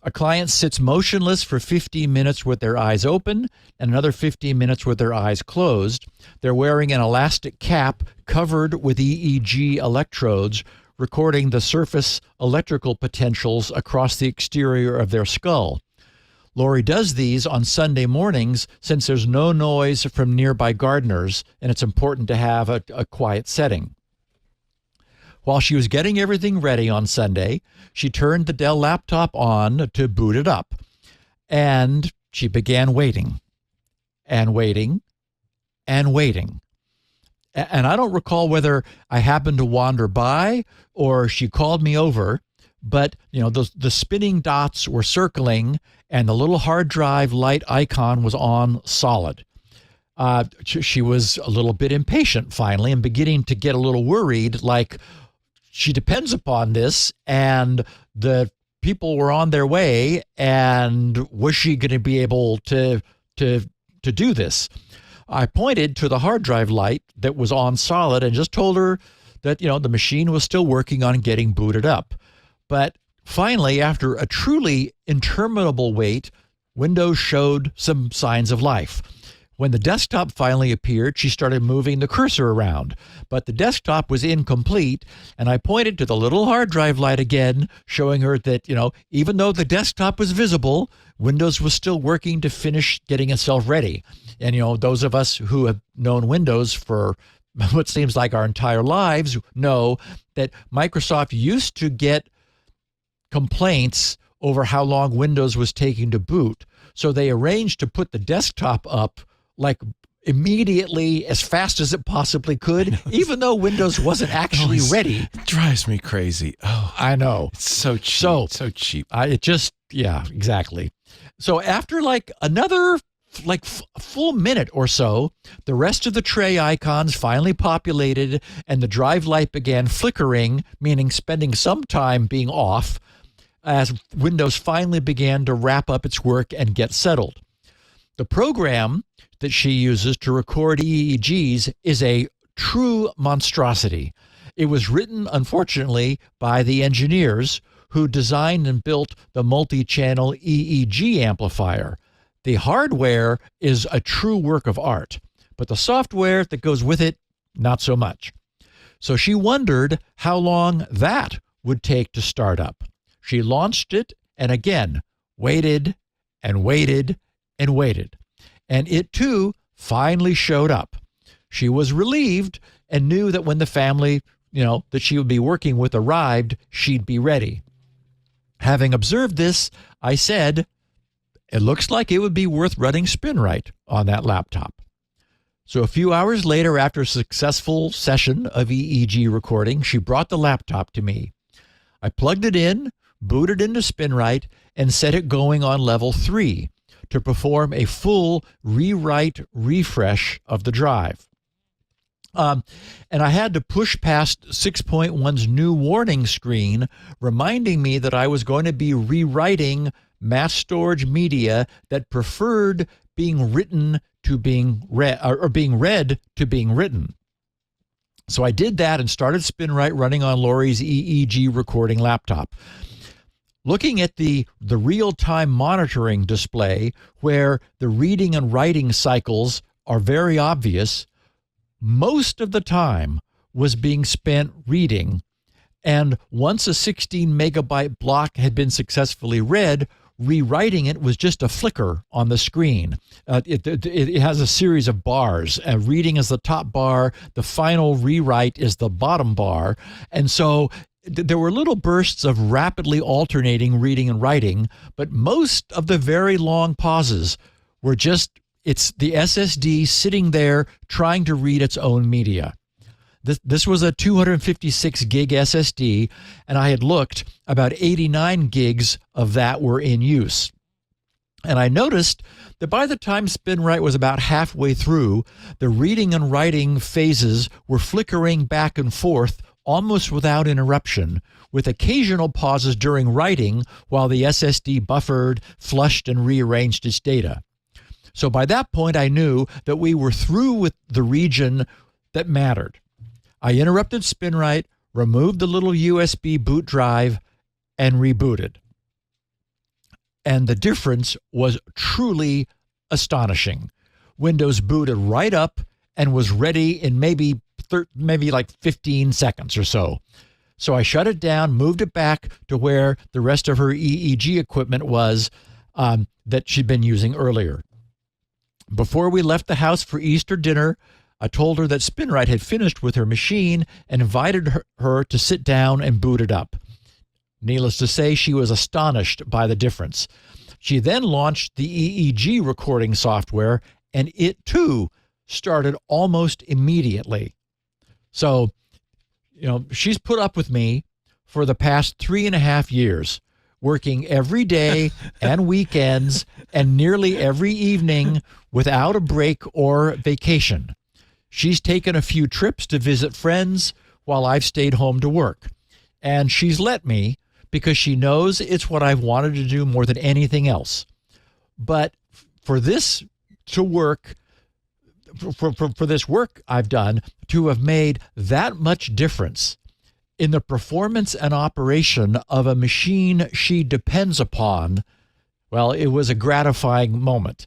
A client sits motionless for 15 minutes with their eyes open and another 15 minutes with their eyes closed. They're wearing an elastic cap covered with EEG electrodes, recording the surface electrical potentials across the exterior of their skull. Lori does these on Sunday mornings since there's no noise from nearby gardeners and it's important to have a quiet setting. While she was getting everything ready on Sunday, she turned the Dell laptop on to boot it up, and she began waiting and waiting and waiting. And I don't recall whether I happened to wander by or she called me over, but the spinning dots were circling and the little hard drive light icon was on solid. She was a little bit impatient finally and beginning to get a little worried, like she depends upon this and the people were on their way, and was she going to be able to do this? I pointed to the hard drive light that was on solid and just told her that, the machine was still working on getting booted up. But finally, after a truly interminable wait, Windows showed some signs of life. When the desktop finally appeared, she started moving the cursor around, but the desktop was incomplete, and I pointed to the little hard drive light again, showing her that, even though the desktop was visible, Windows was still working to finish getting itself ready. And, those of us who have known Windows for what seems like our entire lives know that Microsoft used to get complaints over how long Windows was taking to boot. So they arranged to put the desktop up like immediately, as fast as it possibly could, even though Windows wasn't actually ready. It drives me crazy. Oh, I know. It's so cheap. So cheap. Exactly. So after another full minute or so, the rest of the tray icons finally populated and the drive light began flickering, meaning spending some time being off, as Windows finally began to wrap up its work and get settled. The program that she uses to record EEGs is a true monstrosity. It was written, unfortunately, by the engineers who designed and built the multi-channel EEG amplifier. The hardware is a true work of art, but the software that goes with it, not so much. So she wondered how long that would take to start up. She launched it and again waited and waited and waited. And it too finally showed up. She was relieved and knew that when the family, that she would be working with arrived, she'd be ready. Having observed this, I said, it looks like it would be worth running Spinrite on that laptop. So a few hours later, after a successful session of EEG recording, she brought the laptop to me. I plugged it in, booted into Spinrite, and set it going on level 3. to perform a full rewrite refresh of the drive. And I had to push past 6.1's new warning screen, reminding me that I was going to be rewriting mass storage media that preferred being written to being read, or being read to being written. So I did that and started Spinrite running on Lori's EEG recording laptop. Looking at the real-time monitoring display, where the reading and writing cycles are very obvious, most of the time was being spent reading. And once a 16 megabyte block had been successfully read, rewriting it was just a flicker on the screen. It has a series of bars. Reading is the top bar. The final rewrite is the bottom bar. And so there were little bursts of rapidly alternating reading and writing, but most of the very long pauses were just, it's the SSD sitting there trying to read its own media. This was a 256 gig SSD, and I had looked, about 89 gigs of that were in use. And I noticed that by the time Spinrite was about halfway through, the reading and writing phases were flickering back and forth almost without interruption, with occasional pauses during writing while the SSD buffered, flushed, and rearranged its data. So by that point, I knew that we were through with the region that mattered. I interrupted Spinrite, removed the little USB boot drive, and rebooted. And the difference was truly astonishing. Windows booted right up and was ready in maybe like 15 seconds or so. So I shut it down, moved it back to where the rest of her EEG equipment was that she'd been using earlier. Before we left the house for Easter dinner, I told her that Spinrite had finished with her machine and invited her to sit down and boot it up. Needless to say, she was astonished by the difference. She then launched the EEG recording software, and it too started almost immediately. So, she's put up with me for the past 3.5 years, working every day and weekends and nearly every evening without a break or vacation. She's taken a few trips to visit friends while I've stayed home to work. And she's let me because she knows it's what I've wanted to do more than anything else. But for this to work, for this work I've done to have made that much difference in the performance and operation of a machine she depends upon, well, it was a gratifying moment.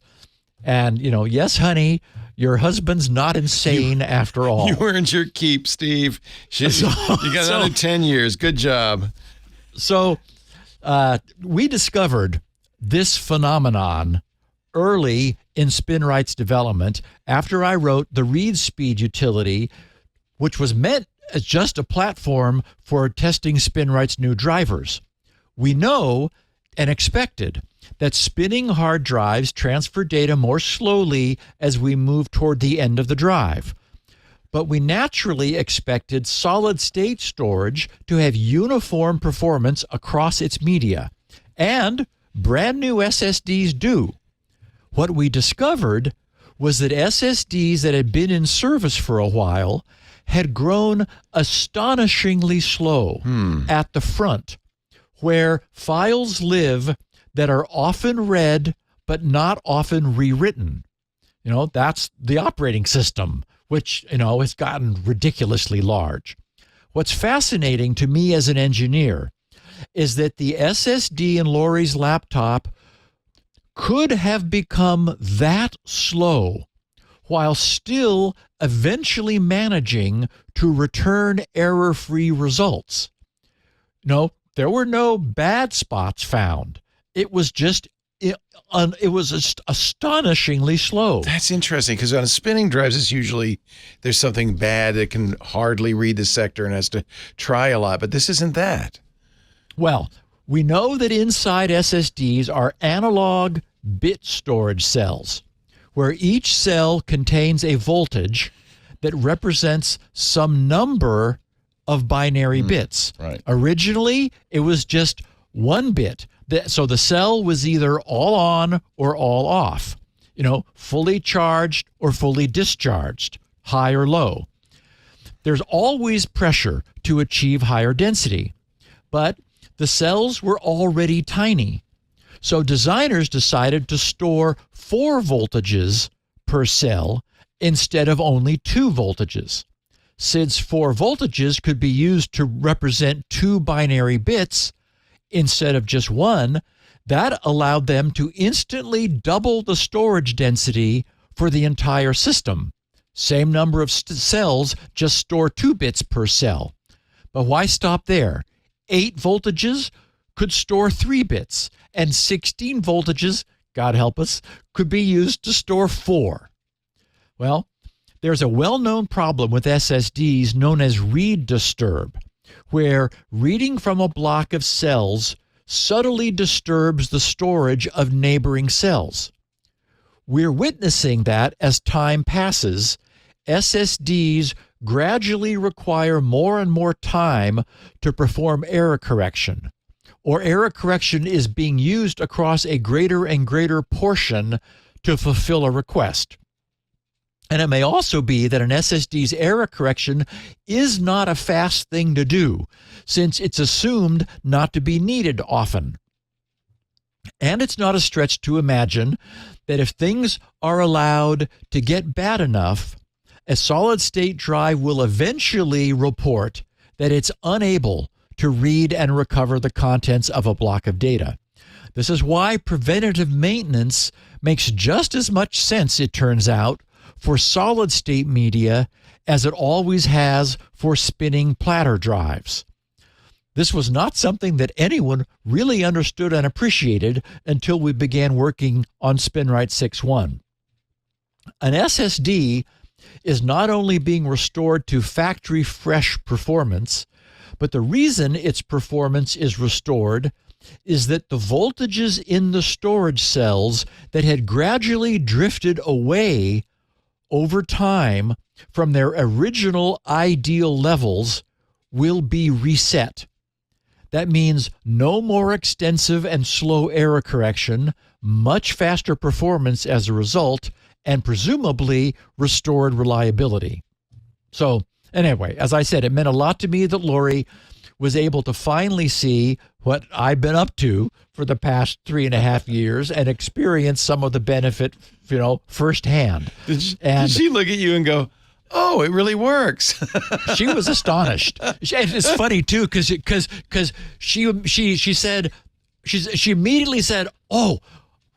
And, yes, honey, your husband's not insane after all. You earned your keep, Steve. You got another 10 years. Good job. So we discovered this phenomenon early in Spinrite's development after I wrote the read speed utility, which was meant as just a platform for testing Spinrite's new drivers. We know and expected that spinning hard drives transfer data more slowly as we move toward the end of the drive. But we naturally expected solid-state storage to have uniform performance across its media, and brand new SSDs do. What we discovered was that SSDs that had been in service for a while had grown astonishingly slow at the front, where files live that are often read but not often rewritten. That's the operating system, which, has gotten ridiculously large. What's fascinating to me as an engineer is that the SSD in Lori's laptop could have become that slow while still eventually managing to return error-free results. There were no bad spots found. It was just astonishingly slow. That's interesting, because on spinning drives, it's usually there's something bad that can hardly read the sector and has to try a lot, but this isn't that. Well, we know that inside SSDs are analog bit storage cells, where each cell contains a voltage that represents some number of binary bits. Right. Originally, it was just one bit, So the cell was either all on or all off, fully charged or fully discharged, high or low. There's always pressure to achieve higher density, but the cells were already tiny. So designers decided to store 4 voltages per cell instead of only 2 voltages. Since 4 voltages could be used to represent 2 binary bits instead of just 1, that allowed them to instantly double the storage density for the entire system. Same number of cells, just store 2 bits per cell. But why stop there? 8 voltages could store 3 bits, and 16 voltages, God help us, could be used to store 4. Well, there's a well-known problem with SSDs known as read disturb, where reading from a block of cells subtly disturbs the storage of neighboring cells. We're witnessing that as time passes, SSDs gradually require more and more time to perform error correction, or error correction is being used across a greater and greater portion to fulfill a request. And it may also be that an SSD's error correction is not a fast thing to do, since it's assumed not to be needed often. And it's not a stretch to imagine that if things are allowed to get bad enough, a solid-state drive will eventually report that it's unable to read and recover the contents of a block of data. This is why preventative maintenance makes just as much sense, it turns out, for solid-state media as it always has for spinning platter drives. This was not something that anyone really understood and appreciated until we began working on Spinrite 6.1. An SSD is not only being restored to factory fresh performance, but the reason its performance is restored is that the voltages in the storage cells that had gradually drifted away over time from their original ideal levels will be reset. That means no more extensive and slow error correction, much faster performance as a result, and presumably restored reliability. So anyway, as I said, it meant a lot to me that Lori was able to finally see what I've been up to for the past 3.5 years and experience some of the benefit, firsthand. Did she look at you and go, "Oh, it really works"? She was astonished. It's funny too, because she said, she immediately said, "Oh,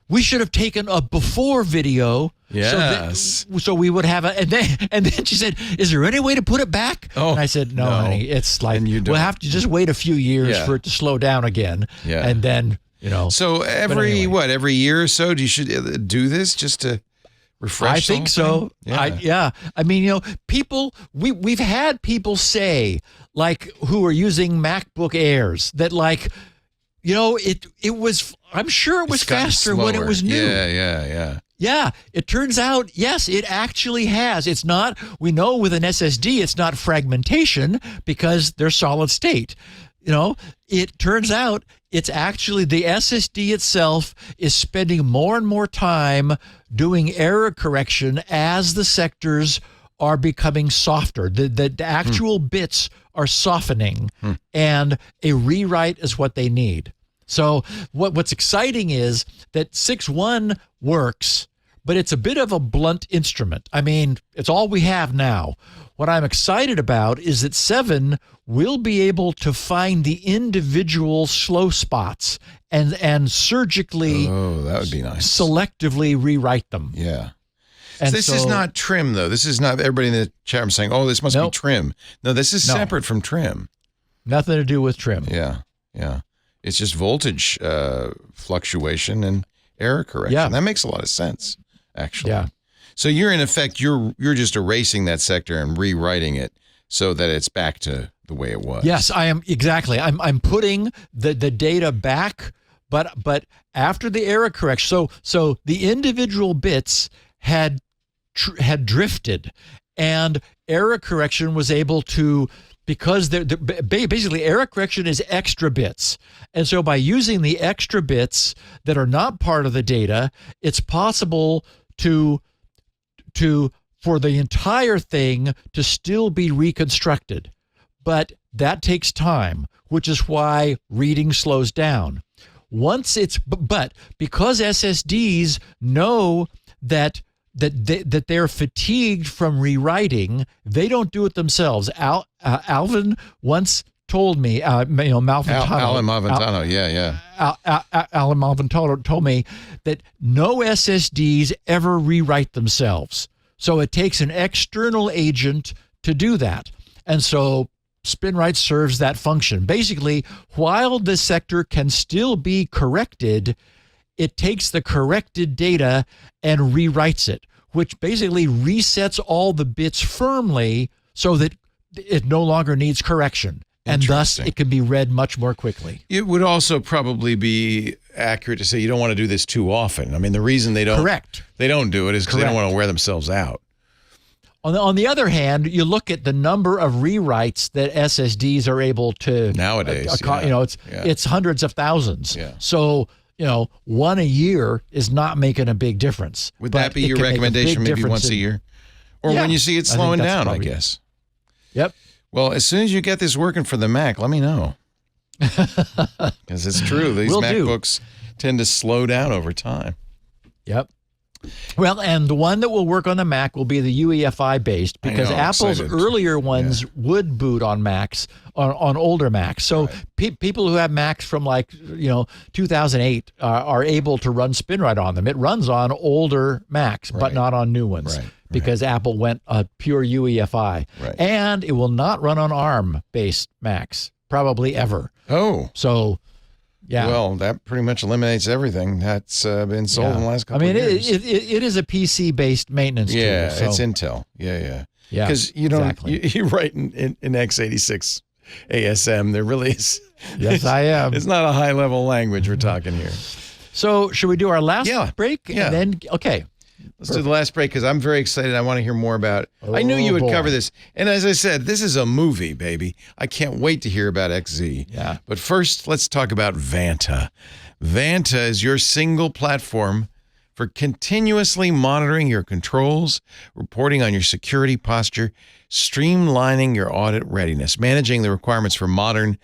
we should have taken a before video." Yes. So we would have and then she said, "Is there any way to put it back?" Oh, and I said, "No, honey. It's like we'll have to just wait a few years for it to slow down again." Yeah. And then, So every year or so, you should do this just to refresh. I think so. Yeah. I mean, people, we've had people say, like, who are using MacBook Airs that, like, it was, I'm sure it was faster when it was new. Yeah. Yeah, it turns out, yes, it actually has. It's not, we know with an SSD, it's not fragmentation because they're solid state. It turns out it's actually the SSD itself is spending more and more time doing error correction as the sectors are becoming softer. The actual bits are softening, and a rewrite is what they need. So what's exciting is that 6.1 works, but it's a bit of a blunt instrument. I mean, it's all we have now. What I'm excited about is that 7 will be able to find the individual slow spots and surgically, that would be nice, selectively rewrite them. Yeah. And this is not trim, though. This is not everybody in the chat room saying, "Oh, this must be trim." No, this is separate from trim. Nothing to do with trim. Yeah. It's just voltage fluctuation and error correction. Yeah. That makes a lot of sense, actually. Yeah. So you're in effect, you're just erasing that sector and rewriting it so that it's back to the way it was. Yes, I am, exactly. I'm putting the data back, but after the error correction. So the individual bits had drifted, and error correction was able to because basically error correction is extra bits. And so by using the extra bits that are not part of the data, it's possible for the entire thing to still be reconstructed. But that takes time, which is why reading slows down. But because SSDs know that they're fatigued from rewriting, they don't do it themselves. Alvin once told me, Malventano. Alan Malventano, Alan Malventano told me that no SSDs ever rewrite themselves. So it takes an external agent to do that. And so Spinrite serves that function. Basically, while the sector can still be corrected, it takes the corrected data and rewrites it, which basically resets all the bits firmly so that it no longer needs correction. And thus, it can be read much more quickly. It would also probably be accurate to say you don't want to do this too often. I mean, the reason they don't do it is because they don't want to wear themselves out. On the other hand, you look at the number of rewrites that SSDs are able to nowadays. It's hundreds of thousands. Yeah. So one a year is not making a big difference. Would that be your recommendation? Maybe once a year, or when you see it slowing down, I guess. Yep. Well, as soon as you get this working for the Mac, let me know. Because it's true. These MacBooks tend to slow down over time. Yep. Well, and the one that will work on the Mac will be the UEFI based, because Apple's earlier ones would boot on Macs, on older Macs. So people who have Macs from 2008 are able to run Spinrite on them. It runs on older Macs, but not on new ones. Because Apple went pure UEFI. And it will not run on ARM-based Macs, probably ever. Oh. So, yeah. Well, that pretty much eliminates everything that's been sold in the last couple of years. It is a PC-based maintenance tool. Yeah, it's Intel. Yeah. Because you write in x86 ASM. There really is. Yes, I am. It's not a high-level language we're talking here. So, should we do our last break? Yeah. And then, okay. Let's do the last break because I'm very excited. I want to hear more about it. I knew you would cover this. And as I said, this is a movie, baby. I can't wait to hear about XZ. Yeah. But first, let's talk about Vanta. Vanta is your single platform for continuously monitoring your controls, reporting on your security posture, streamlining your audit readiness. Managing the requirements for modern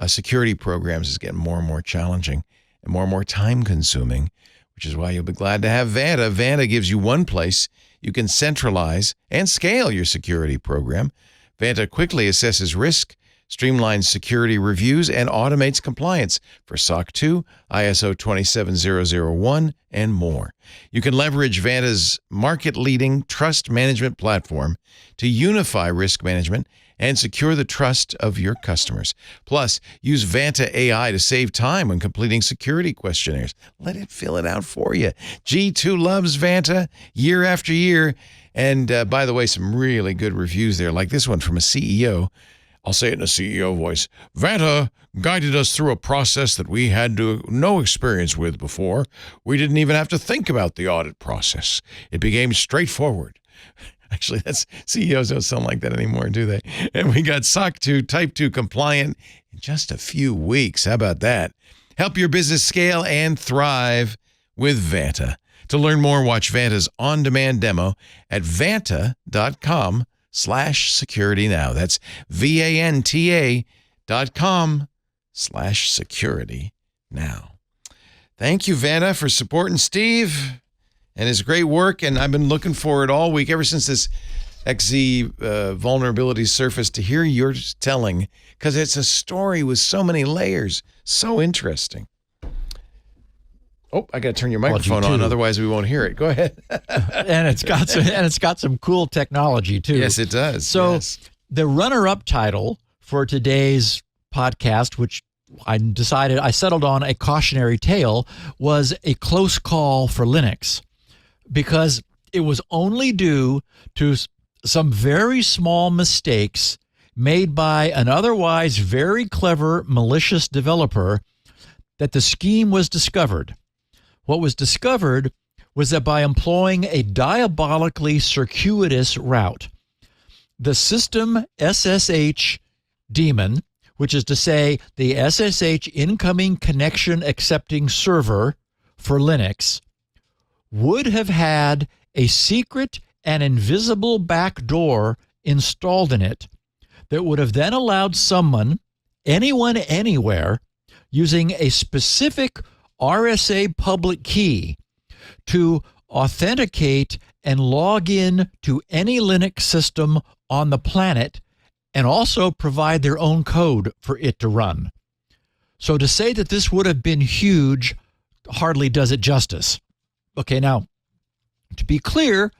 security programs is getting more and more challenging and more time-consuming, which is why you'll be glad to have Vanta. Vanta gives you one place you can centralize and scale your security program. Vanta quickly assesses risk, streamlines security reviews, and automates compliance for SOC 2, ISO 27001, and more. You can leverage Vanta's market-leading trust management platform to unify risk management and secure the trust of your customers. Plus, use Vanta AI to save time when completing security questionnaires. Let it fill it out for you. G2 loves Vanta year after year. And by the way, some really good reviews there, like this one from a CEO. I'll say it in a CEO voice. Vanta guided us through a process that we had no experience with before. We didn't even have to think about the audit process. It became straightforward. Actually, CEOs don't sound like that anymore, do they? And we got SOC 2 Type 2 compliant in just a few weeks. How about that? Help your business scale and thrive with Vanta. To learn more, watch Vanta's on-demand demo at vanta.com/security now. That's VANTA.com/security now. Thank you, Vanta, for supporting Steve and his great work, and I've been looking forward all week, ever since this XZ vulnerability surfaced, to hear your telling, because it's a story with so many layers. So interesting. Oh, I got to turn your microphone on, otherwise we won't hear it. Go ahead. And it's got some cool technology too. Yes, it does. So the runner-up title for today's podcast, which I settled on a cautionary tale, was A Close Call for Linux, because it was only due to some very small mistakes made by an otherwise very clever malicious developer that the scheme was discovered. What was discovered was that by employing a diabolically circuitous route, the system SSH daemon, which is to say the SSH incoming connection accepting server for Linux, would have had a secret and invisible backdoor installed in it that would have then allowed someone, anyone, anywhere, using a specific RSA public key to authenticate and log in to any Linux system on the planet and also provide their own code for it to run. So to say that this would have been huge hardly does it justice. Okay, now, to be clear,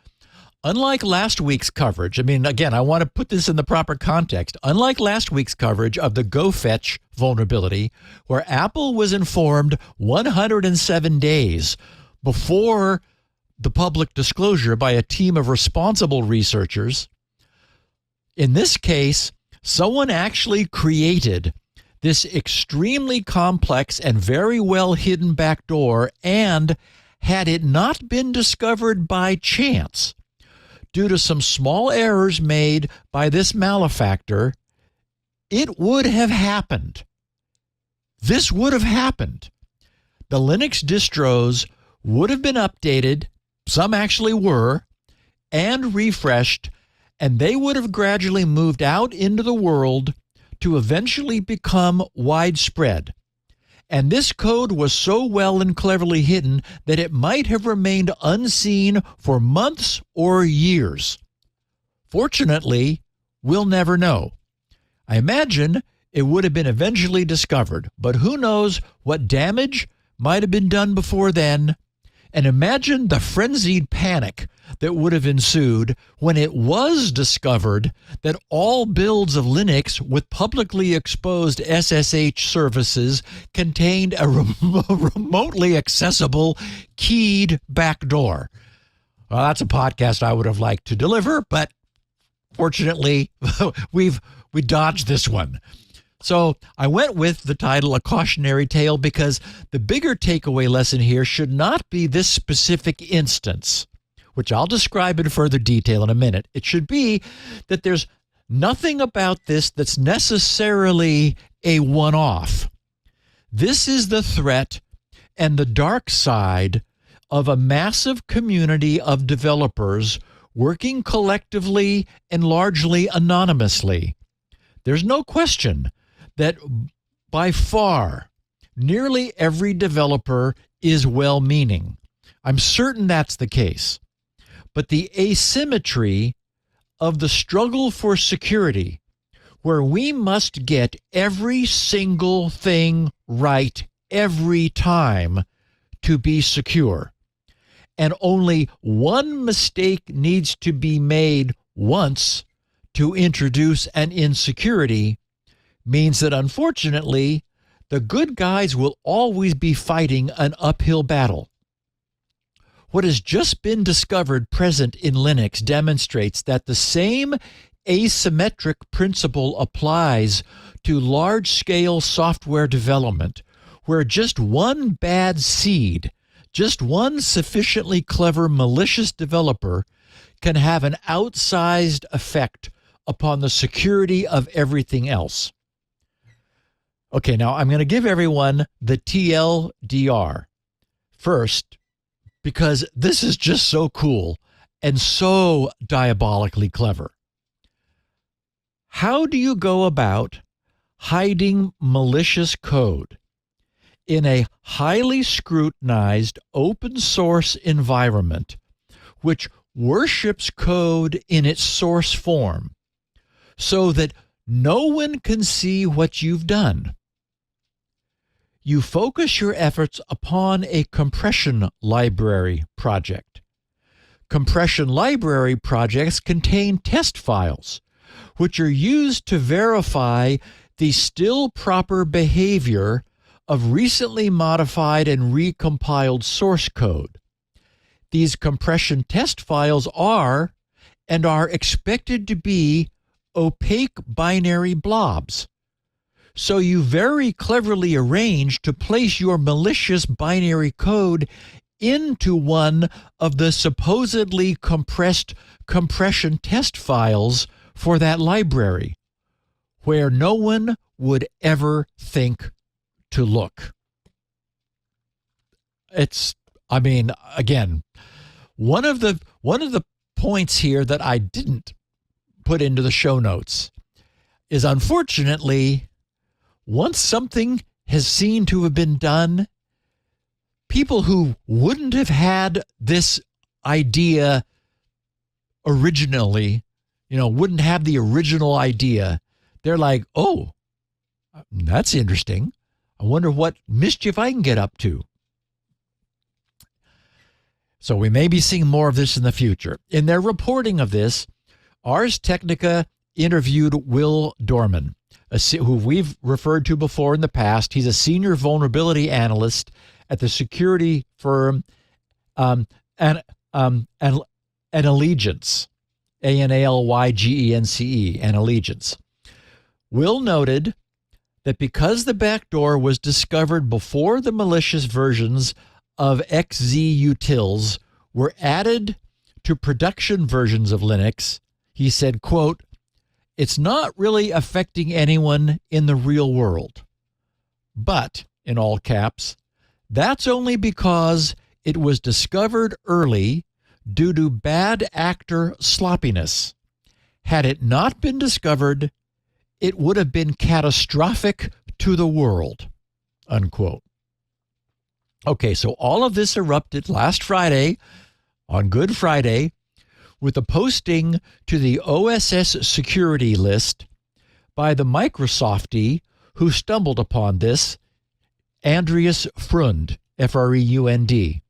unlike last week's coverage, I mean, again, I want to put this in the proper context. Unlike last week's coverage of the GoFetch vulnerability, where Apple was informed 107 days before the public disclosure by a team of responsible researchers, in this case, someone actually created this extremely complex and very well hidden backdoor, and had it not been discovered by chance, due to some small errors made by this malefactor, it would have happened. This would have happened. The Linux distros would have been updated, some actually were, and refreshed, and they would have gradually moved out into the world to eventually become widespread. And this code was so well and cleverly hidden that it might have remained unseen for months or years. Fortunately, we'll never know. I imagine it would have been eventually discovered, but who knows what damage might have been done before then. And imagine the frenzied panic that would have ensued when it was discovered that all builds of Linux with publicly exposed SSH services contained a remotely accessible keyed backdoor. Well, that's a podcast I would have liked to deliver, but fortunately, we dodged this one. So I went with the title, A Cautionary Tale, because the bigger takeaway lesson here should not be this specific instance, which I'll describe in further detail in a minute. It should be that there's nothing about this that's necessarily a one-off. This is the threat and the dark side of a massive community of developers working collectively and largely anonymously. There's no question that by far, nearly every developer is well-meaning. I'm certain that's the case. But the asymmetry of the struggle for security, where we must get every single thing right every time to be secure, and only one mistake needs to be made once to introduce an insecurity, means that unfortunately, the good guys will always be fighting an uphill battle. What has just been discovered present in Linux demonstrates that the same asymmetric principle applies to large-scale software development, where just one bad seed, just one sufficiently clever malicious developer can have an outsized effect upon the security of everything else. Okay, now I'm going to give everyone the TLDR first, because this is just so cool and so diabolically clever. How do you go about hiding malicious code in a highly scrutinized open source environment which worships code in its source form so that no one can see what you've done? You focus your efforts upon a compression library project. Compression library projects contain test files, which are used to verify the still proper behavior of recently modified and recompiled source code. These compression test files are and are expected to be opaque binary blobs. So you very cleverly arrange to place your malicious binary code into one of the supposedly compressed compression test files for that library. where no one would ever think to look. Again, one of the points here that I didn't put into the show notes is, unfortunately, once something has seen to have been done, people who wouldn't have had this idea originally, wouldn't have the original idea, they're like, oh, that's interesting. I wonder what mischief I can get up to. So we may be seeing more of this in the future. In their reporting of this, Ars Technica interviewed Will Dorman, who we've referred to before in the past. He's a senior vulnerability analyst at the security firm Allegiance, Analygence, Allegiance. Will noted that because the backdoor was discovered before the malicious versions of XZUtils were added to production versions of Linux, he said, quote, "It's not really affecting anyone in the real world. But," in all caps, "that's only because it was discovered early due to bad actor sloppiness. Had it not been discovered, it would have been catastrophic to the world," unquote. Okay, so all of this erupted last Friday, on Good Friday, with a posting to the OSS security list by the Microsoftie who stumbled upon this, Andreas Frund, F-R-E-U-N-D.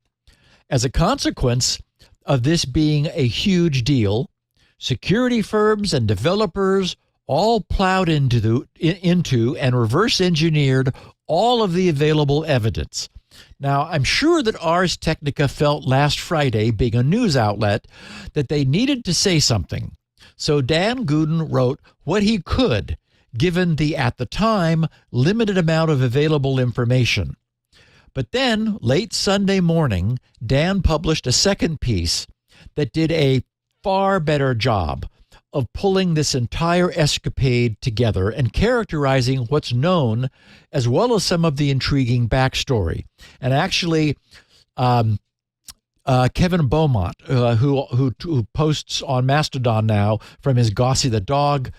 As a consequence of this being a huge deal, security firms and developers all plowed into and reverse engineered all of the available evidence. Now, I'm sure that Ars Technica felt last Friday, being a news outlet, that they needed to say something. So Dan Gooden wrote what he could, given the, at the time, limited amount of available information. But then, late Sunday morning, Dan published a second piece that did a far better job of pulling this entire escapade together and characterizing what's known, as well as some of the intriguing backstory. And actually, Kevin Beaumont, who posts on Mastodon now from his Gossie the Dog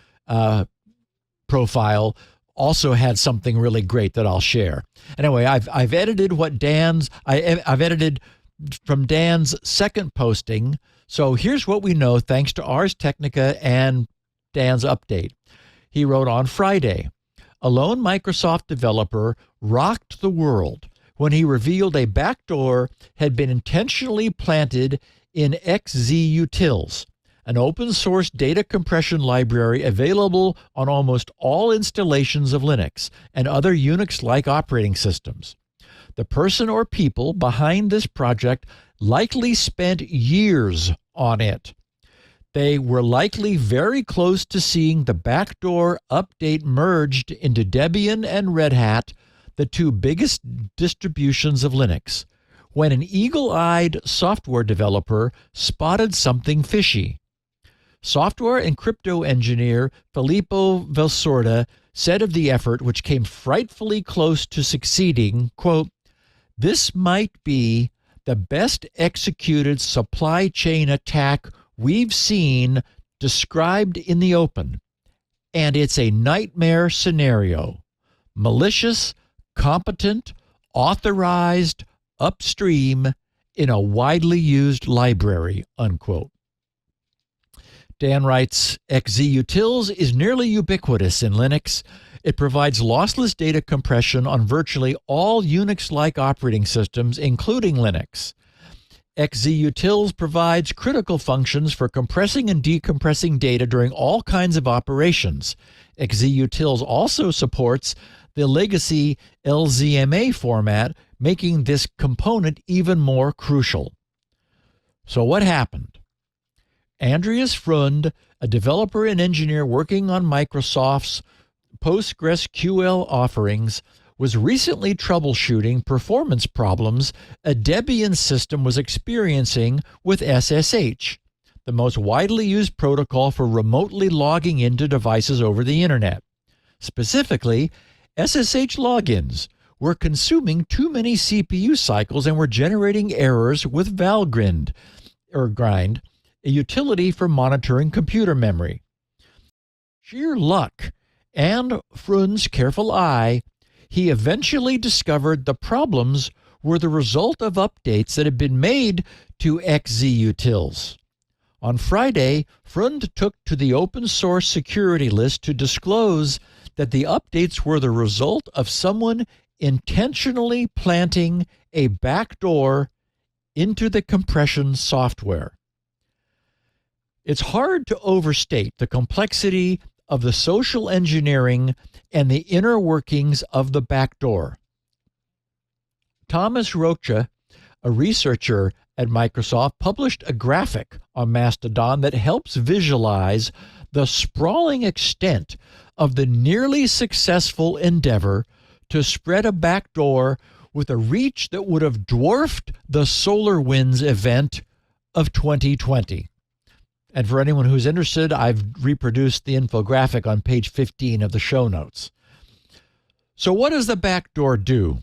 profile, also had something really great that I'll share. Anyway, I've edited I've edited from Dan's second posting. So here's what we know thanks to Ars Technica and Dan's update. He wrote on Friday, a lone Microsoft developer rocked the world when he revealed a backdoor had been intentionally planted in XZUtils, an open source data compression library available on almost all installations of Linux and other Unix-like operating systems. The person or people behind this project likely spent years on it. They were likely very close to seeing the backdoor update merged into Debian and Red Hat, the two biggest distributions of Linux, when an eagle-eyed software developer spotted something fishy. Software and crypto engineer Filippo Valsorda said of the effort, which came frightfully close to succeeding, quote, "This might be the best executed supply chain attack we've seen described in the open, and it's a nightmare scenario. Malicious, competent, authorized, upstream, in a widely used library," unquote. Dan writes, XZUtils is nearly ubiquitous in Linux. It provides lossless data compression on virtually all Unix-like operating systems, including Linux. XZUtils provides critical functions for compressing and decompressing data during all kinds of operations. XZUtils also supports the legacy LZMA format, making this component even more crucial. So what happened? Andreas Frund, a developer and engineer working on Microsoft's PostgreSQL offerings, was recently troubleshooting performance problems a Debian system was experiencing with SSH, the most widely used protocol for remotely logging into devices over the internet. Specifically, SSH logins were consuming too many CPU cycles and were generating errors with Valgrind, a utility for monitoring computer memory. Sheer luck and Frund's careful eye, he eventually discovered the problems were the result of updates that had been made to xzutils. On Friday, Frund took to the open source security list to disclose that the updates were the result of someone intentionally planting a backdoor into the compression software. It's hard to overstate the complexity of the social engineering and the inner workings of the backdoor. Thomas Rocha, a researcher at Microsoft, published a graphic on Mastodon that helps visualize the sprawling extent of the nearly successful endeavor to spread a backdoor with a reach that would have dwarfed the SolarWinds event of 2020. And for anyone who's interested, I've reproduced the infographic on page 15 of the show notes. So what does the backdoor do?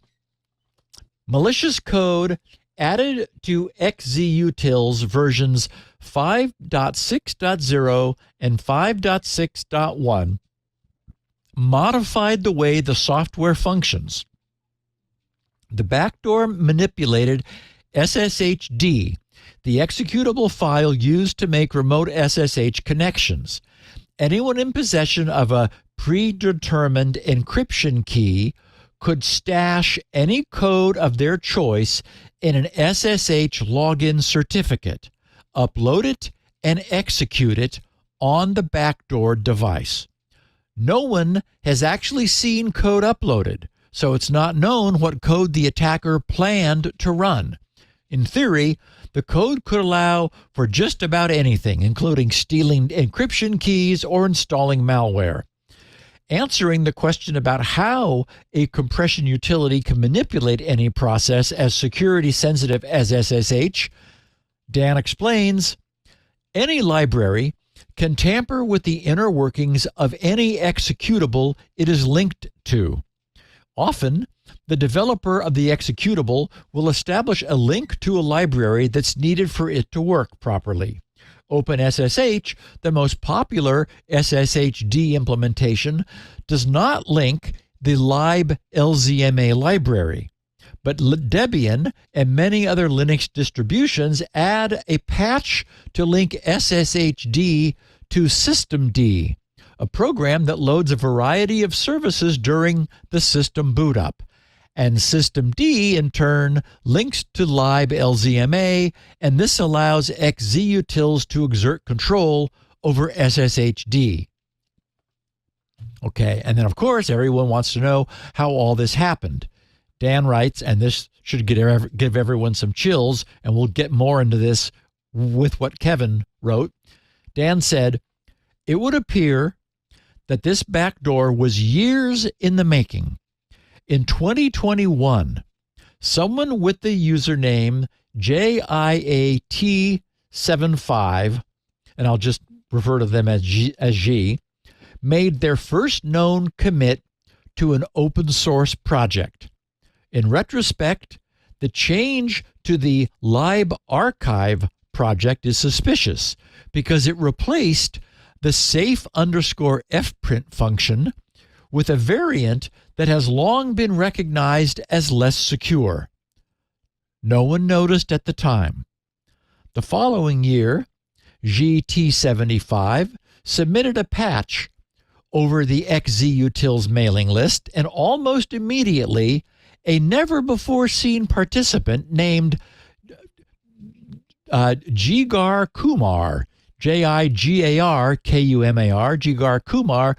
Malicious code added to xzutils versions 5.6.0 and 5.6.1 modified the way the software functions. The backdoor manipulated SSHD, the executable file used to make remote SSH connections. Anyone in possession of a predetermined encryption key could stash any code of their choice in an SSH login certificate, upload it, and execute it on the backdoor device. No one has actually seen code uploaded, so it's not known what code the attacker planned to run. In theory, the code could allow for just about anything, including stealing encryption keys or installing malware. Answering the question about how a compression utility can manipulate any process as security sensitive as SSH, Dan explains, any library can tamper with the inner workings of any executable it is linked to. Often, the developer of the executable will establish a link to a library that's needed for it to work properly. OpenSSH, the most popular SSHD implementation, does not link the lib-LZMA library, but Debian and many other Linux distributions add a patch to link SSHD to systemd, a program that loads a variety of services during the system boot up. And systemd, in turn, links to lib-LZMA, and this allows xzutils to exert control over SSHD. Okay, and then, of course, everyone wants to know how all this happened. Dan writes, and this should give everyone some chills, and we'll get more into this with what Kevin wrote. Dan said, it would appear that this backdoor was years in the making. In 2021, someone with the username JIAT75, and I'll just refer to them as G, made their first known commit to an open source project. In retrospect, the change to the libarchive project is suspicious because it replaced the safe_fprint function with a variant that has long been recognized as less secure. No one noticed at the time. The following year, GT75 submitted a patch over the xzutils mailing list, and almost immediately, a never-before-seen participant named Jigar Kumar, Jigar-Kumar, Jigar Kumar,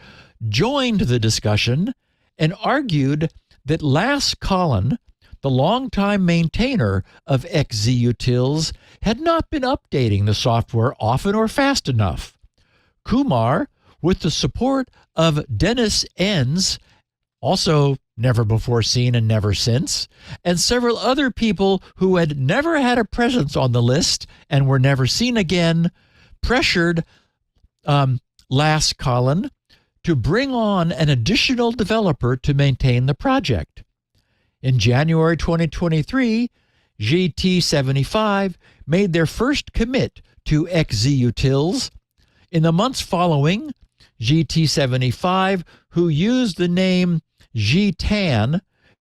joined the discussion and argued that Lars Collin, the longtime maintainer of xzutils, had not been updating the software often or fast enough. Kumar, with the support of Dennis Enns, also never before seen and never since, and several other people who had never had a presence on the list and were never seen again, pressured Lars Collin to bring on an additional developer to maintain the project. In January 2023, GT75 made their first commit to XZUtils. In the months following, GT75, who used the name GTAN,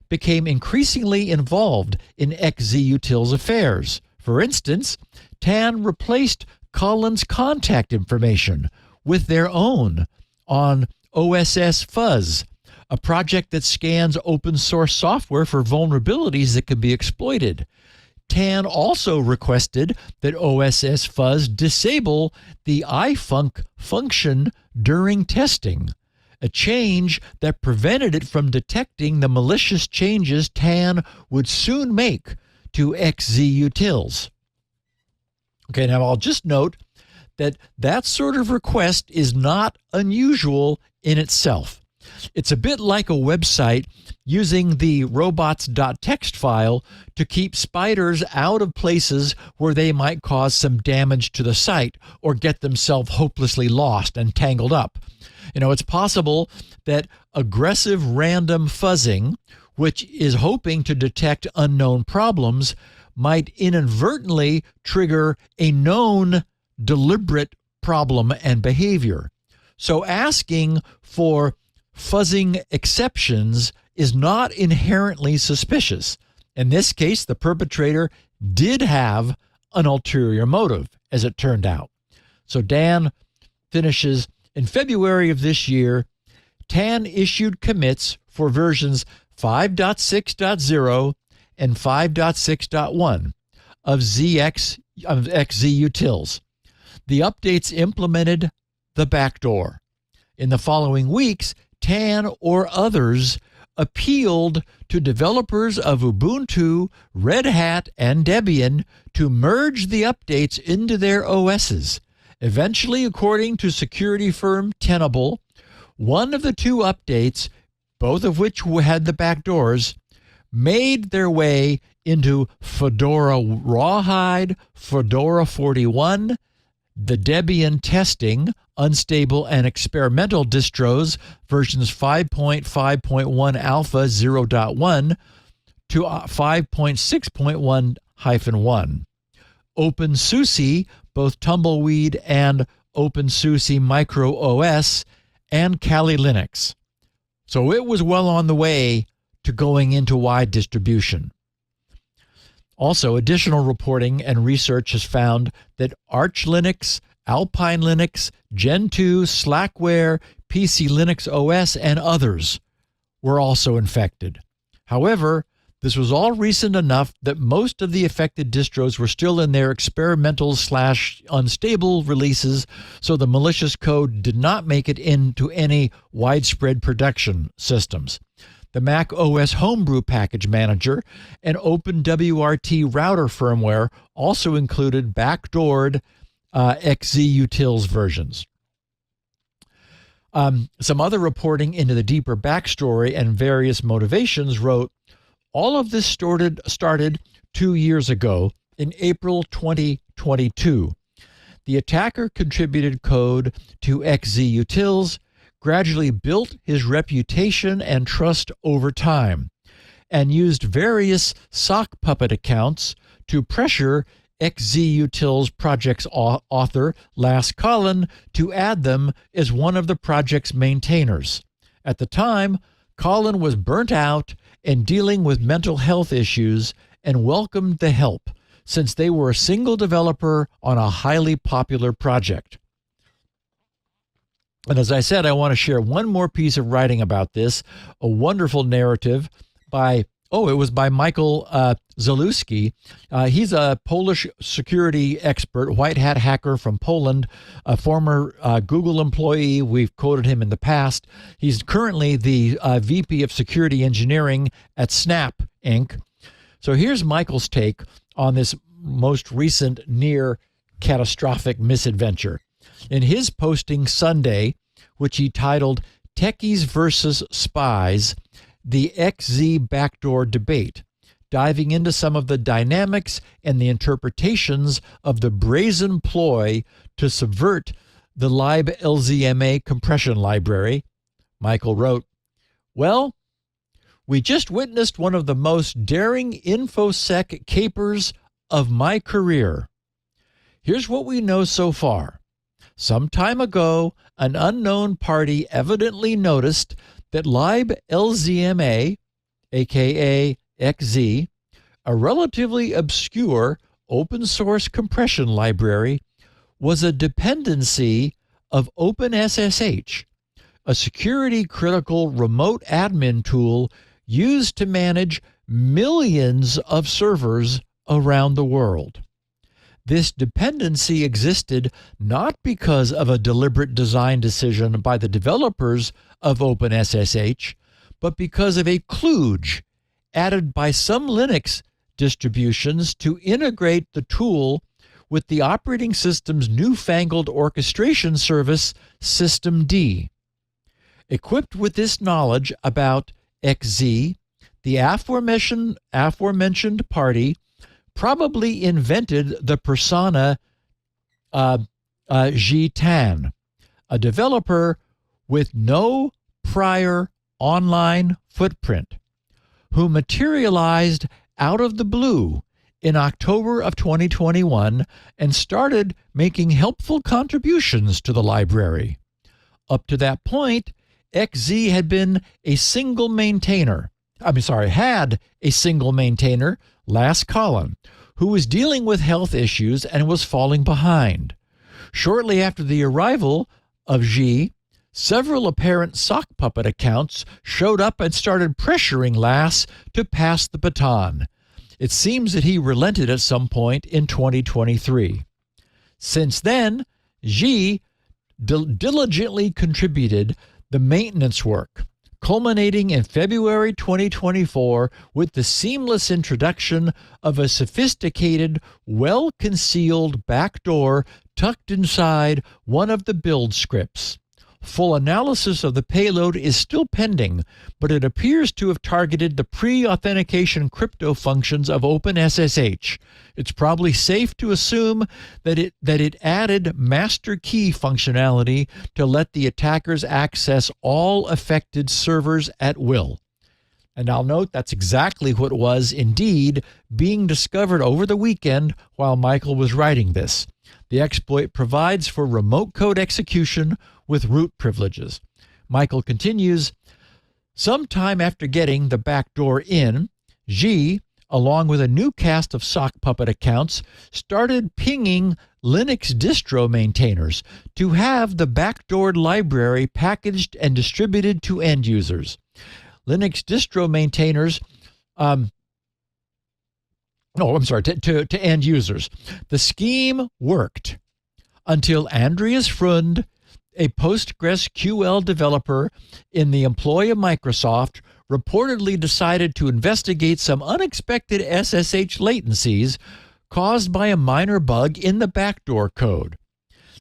became increasingly involved in XZUtils affairs. For instance, TAN replaced Colin's contact information with their own on OSS Fuzz, a project that scans open source software for vulnerabilities that could be exploited. TAN also requested that OSS Fuzz disable the iFunk function during testing, a change that prevented it from detecting the malicious changes TAN would soon make to XZUtils. Okay, now I'll just note that sort of request is not unusual in itself. It's a bit like a website using the robots.txt file to keep spiders out of places where they might cause some damage to the site or get themselves hopelessly lost and tangled up. It's possible that aggressive random fuzzing, which is hoping to detect unknown problems, might inadvertently trigger a known deliberate problem and behavior. So asking for fuzzing exceptions is not inherently suspicious. In this case, the perpetrator did have an ulterior motive, as it turned out. So Dan finishes, in February of this year, TAN issued commits for versions 5.6.0 and 5.6.1 of XZUtils. The updates implemented the backdoor. In the following weeks, TAN or others appealed to developers of Ubuntu, Red Hat, and Debian to merge the updates into their OSs. Eventually, according to security firm Tenable, one of the two updates, both of which had the backdoors, made their way into Fedora Rawhide, Fedora 41, the Debian testing, unstable and experimental distros, versions 5.5.1 alpha 0.1 to 5.6.1-1. OpenSUSE, both Tumbleweed and OpenSUSE Micro OS, and Kali Linux. So it was well on the way to going into wide distribution. Also, additional reporting and research has found that Arch Linux, Alpine Linux, Gentoo, Slackware, PC Linux OS, and others were also infected. However, this was all recent enough that most of the affected distros were still in their experimental/unstable releases, so the malicious code did not make it into any widespread production systems. The Mac OS Homebrew Package Manager and OpenWRT router firmware also included backdoored XZUtils versions. Some other reporting into the deeper backstory and various motivations wrote, all of this started 2 years ago in April 2022. The attacker contributed code to XZUtils, gradually built his reputation and trust over time, and used various sock puppet accounts to pressure XZUtils project's author, Last Colin, to add them as one of the project's maintainers. At the time, Colin was burnt out and dealing with mental health issues and welcomed the help, since they were a single developer on a highly popular project. And as I said, I want to share one more piece of writing about this, a wonderful narrative by Michael Zalewski. He's a Polish security expert, white hat hacker from Poland, a former Google employee. We've quoted him in the past. He's currently the VP of Security Engineering at Snap, Inc. So here's Michael's take on this most recent near catastrophic misadventure. In his posting Sunday, which he titled Techies versus Spies, the XZ Backdoor Debate, diving into some of the dynamics and the interpretations of the brazen ploy to subvert the libLZMA compression library, Michael wrote, "Well, we just witnessed one of the most daring InfoSec capers of my career. Here's what we know so far. Some time ago, an unknown party evidently noticed that libLZMA, aka XZ, a relatively obscure open source compression library, was a dependency of OpenSSH, a security critical remote admin tool used to manage millions of servers around the world. This dependency existed not because of a deliberate design decision by the developers of OpenSSH, but because of a kludge added by some Linux distributions to integrate the tool with the operating system's newfangled orchestration service, Systemd. Equipped with this knowledge about XZ, the aforementioned party probably invented the persona Jitan, a developer with no prior online footprint, who materialized out of the blue in October of 2021 and started making helpful contributions to the library. Up to that point, XZ had a single maintainer, Last Colin, who was dealing with health issues and was falling behind. Shortly after the arrival of Xi, several apparent sock puppet accounts showed up and started pressuring Lass to pass the baton. It seems that he relented at some point in 2023. Since then, Xi diligently contributed the maintenance work, culminating in February 2024 with the seamless introduction of a sophisticated, well-concealed backdoor tucked inside one of the build scripts. Full analysis of the payload is still pending, but it appears to have targeted the pre-authentication crypto functions of OpenSSH. It's probably safe to assume that it added master key functionality to let the attackers access all affected servers at will. And I'll note that's exactly what was indeed being discovered over the weekend while Michael was writing this. The exploit provides for remote code execution with root privileges. Michael continues, sometime after getting the backdoor in, Xi, along with a new cast of sock puppet accounts, started pinging Linux distro maintainers to have the backdoored library packaged and distributed to end users. Linux distro maintainers, to end users. The scheme worked until Andreas Frund, a PostgreSQL developer in the employ of Microsoft, reportedly decided to investigate some unexpected SSH latencies caused by a minor bug in the backdoor code.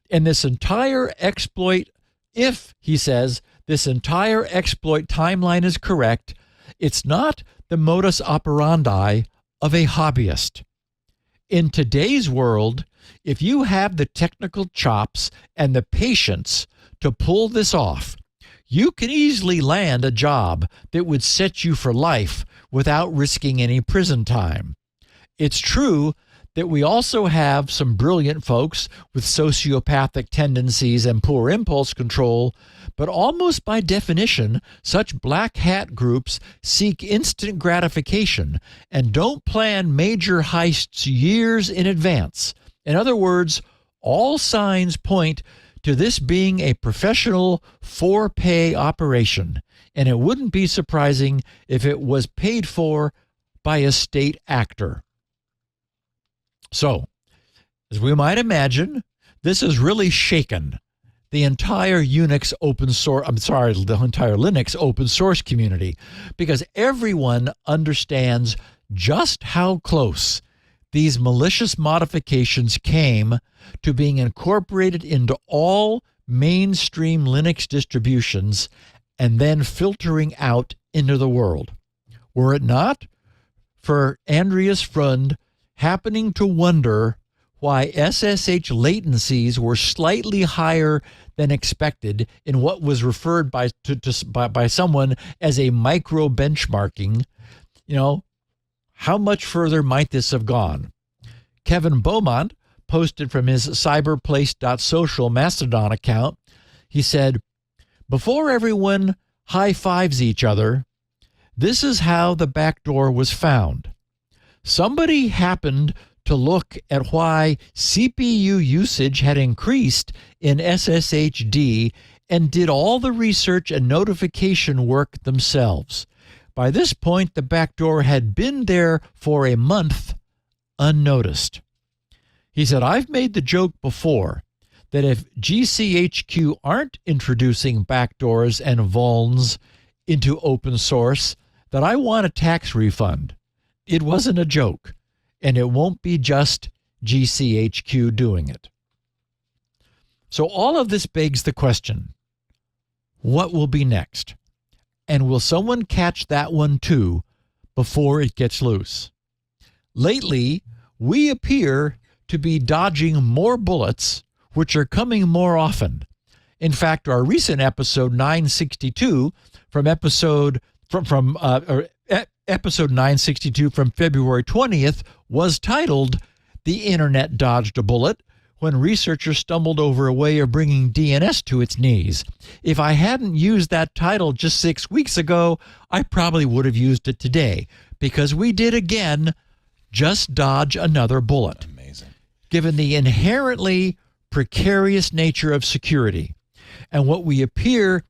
And this entire exploit, if, he says, this entire exploit timeline is correct, it's not the modus operandi of a hobbyist. In today's world, if you have the technical chops and the patience to pull this off, you can easily land a job that would set you for life without risking any prison time. It's true that we also have some brilliant folks with sociopathic tendencies and poor impulse control, but almost by definition, such black hat groups seek instant gratification and don't plan major heists years in advance. In other words, all signs point to this being a professional for-pay operation, and it wouldn't be surprising if it was paid for by a state actor. So, as we might imagine, this has really shaken the entire the entire Linux open source community, because everyone understands just how close these malicious modifications came to being incorporated into all mainstream Linux distributions and then filtering out into the world. Were it not for Andreas Frund happening to wonder why SSH latencies were slightly higher than expected in what was referred by someone as a micro benchmarking. How much further might this have gone? Kevin Beaumont posted from his cyberplace.social Mastodon account. He said, "Before everyone high-fives each other, this is how the backdoor was found. Somebody happened to look at why CPU usage had increased in SSHD and did all the research and notification work themselves. By this point, the backdoor had been there for a month unnoticed." He said, "I've made the joke before that if GCHQ aren't introducing backdoors and vulns into open source, that I want a tax refund. It wasn't a joke, and it won't be just GCHQ doing it." So all of this begs the question, what will be next? And will someone catch that one too before it gets loose? Lately, we appear to be dodging more bullets, which are coming more often. In fact, our recent episode 962 episode 962 from February 20th was titled "The Internet Dodged a Bullet," when researchers stumbled over a way of bringing DNS to its knees. If I hadn't used that title just 6 weeks ago, I probably would have used it today, because we did again just dodge another bullet. Amazing. Given the inherently precarious nature of security and that we appear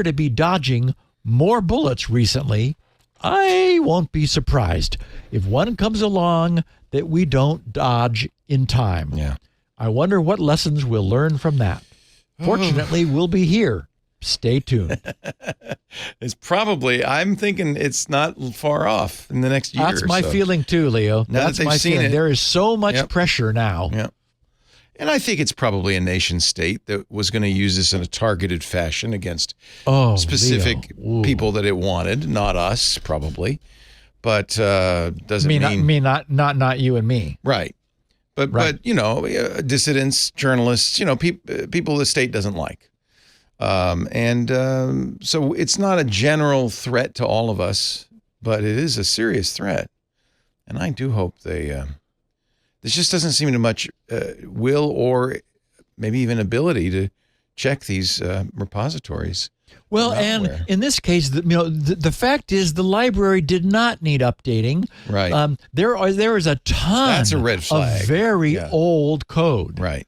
to be dodging more bullets recently, I won't be surprised if one comes along that we don't dodge in time. Yeah. I wonder what lessons we'll learn from that. Fortunately, we'll be here. Stay tuned. I'm thinking it's not far off in the next year. That's my feeling too, Leo. Now That's that they've my seen feeling. it. There is so much pressure now. Yeah. And I think it's probably a nation state that was going to use this in a targeted fashion against specific people that it wanted, not us, probably. But doesn't mean not you and me. Right. But dissidents, journalists, people the state doesn't like. So it's not a general threat to all of us, but it is a serious threat. And I do hope there just doesn't seem to much will or maybe even ability to check these repositories. Well, and in this case, the fact is the library did not need updating. Right. There is a ton That's a red flag. Of very old code. Right.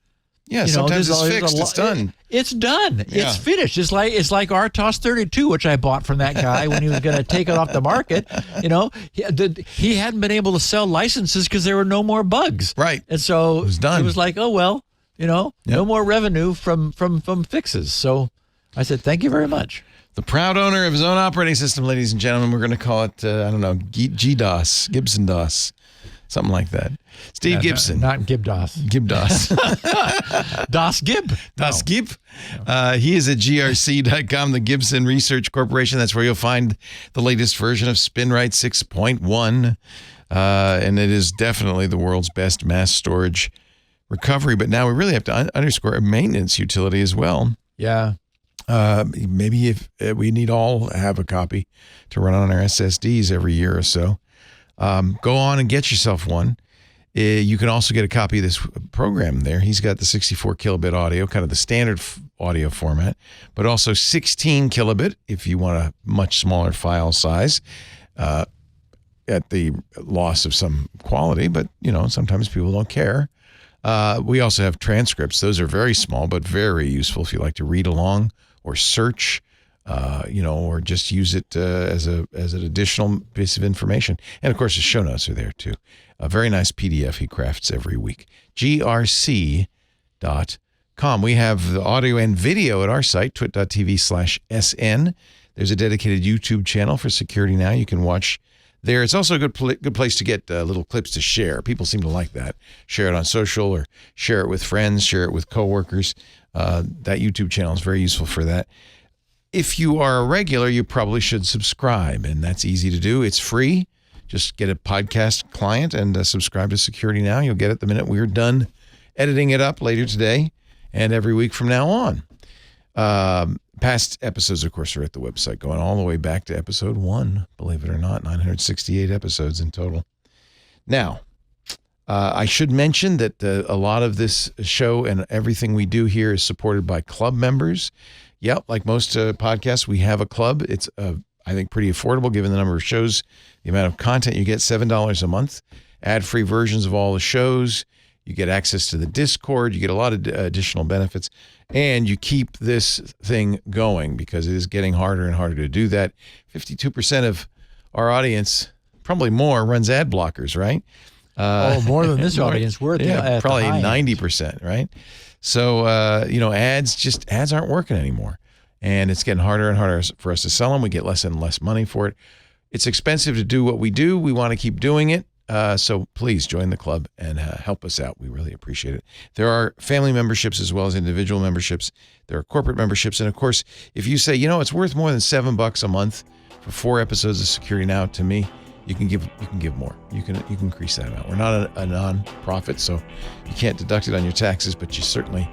Yeah, sometimes it's fixed. It's done. It's done. Yeah. It's finished. It's like RTOS 32, which I bought from that guy when he was going to take it off the market. He hadn't been able to sell licenses because there were no more bugs. Right. And so it was done. It was like, oh well, no more revenue from fixes. So I said, thank you very much. The proud owner of his own operating system, ladies and gentlemen. We're going to call it GDOS, Gibson DOS. Something like that. Steve Gibson. Not GibDOS. GibDOS. Das Gib. Das Gib. He is at grc.com, the Gibson Research Corporation. That's where you'll find the latest version of Spinrite 6.1. And it is definitely the world's best mass storage recovery. But now we really have to underscore a maintenance utility as well. Yeah. Maybe if we need all have a copy to run on our SSDs every year or so. Go on and get yourself one. You can also get a copy of this program there. He's got the 64 kilobit audio, kind of the standard audio format, but also 16 kilobit if you want a much smaller file size at the loss of some quality. But, sometimes people don't care. We also have transcripts. Those are very small, but very useful if you like to read along or search. Or just use it as an additional piece of information. And, of course, the show notes are there, too. A very nice PDF he crafts every week. grc.com. We have the audio and video at our site, twit.tv/SN. There's a dedicated YouTube channel for Security Now. You can watch there. It's also a good place to get little clips to share. People seem to like that. Share it on social or share it with friends, share it with coworkers. That YouTube channel is very useful for that. If you are a regular, you probably should subscribe, and that's easy to do. It's free. Just get a podcast client and subscribe to Security Now. You'll get it the minute we're done editing it up later today and every week from now on. Past episodes, of course, are at the website, going all the way back to episode 1, believe it or not, 968 episodes in total. Now, I should mention that a lot of this show and everything we do here is supported by club members. Yep, like most podcasts, we have a club. It's, I think, pretty affordable given the number of shows, the amount of content you get, $7 a month, ad-free versions of all the shows. You get access to the Discord. You get a lot of additional benefits. And you keep this thing going because it is getting harder and harder to do that. 52% of our audience, probably more, runs ad blockers, right? More than this audience. We're at probably the high 90%, right? So, ads aren't working anymore. And it's getting harder and harder for us to sell them. We get less and less money for it. It's expensive to do what we do. We want to keep doing it. So please join the club and help us out. We really appreciate it. There are family memberships as well as individual memberships. There are corporate memberships. And of course, if you say, it's worth more than $7 a month for 4 episodes of Security Now to me, you can give more. You can increase that amount. We're not a non-profit, so you can't deduct it on your taxes, but you certainly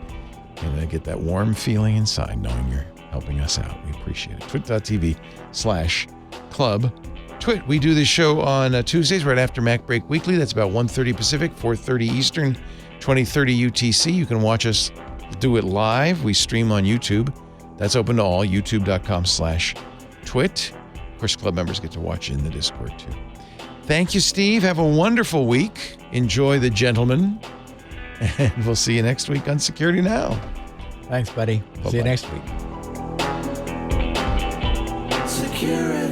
can get that warm feeling inside knowing you're helping us out. We appreciate it. twit.tv/club. TWiT. We do this show on Tuesdays right after MacBreak Weekly. That's about 1:30 Pacific, 4:30 Eastern, 20:30 UTC. You can watch us do it live. We stream on YouTube. That's open to all, youtube.com/TWiT. Of course, club members get to watch in the Discord too. Thank you, Steve. Have a wonderful week. Enjoy the gentleman. And we'll see you next week on Security Now. Thanks, buddy. Bye-bye. See you next week. Security.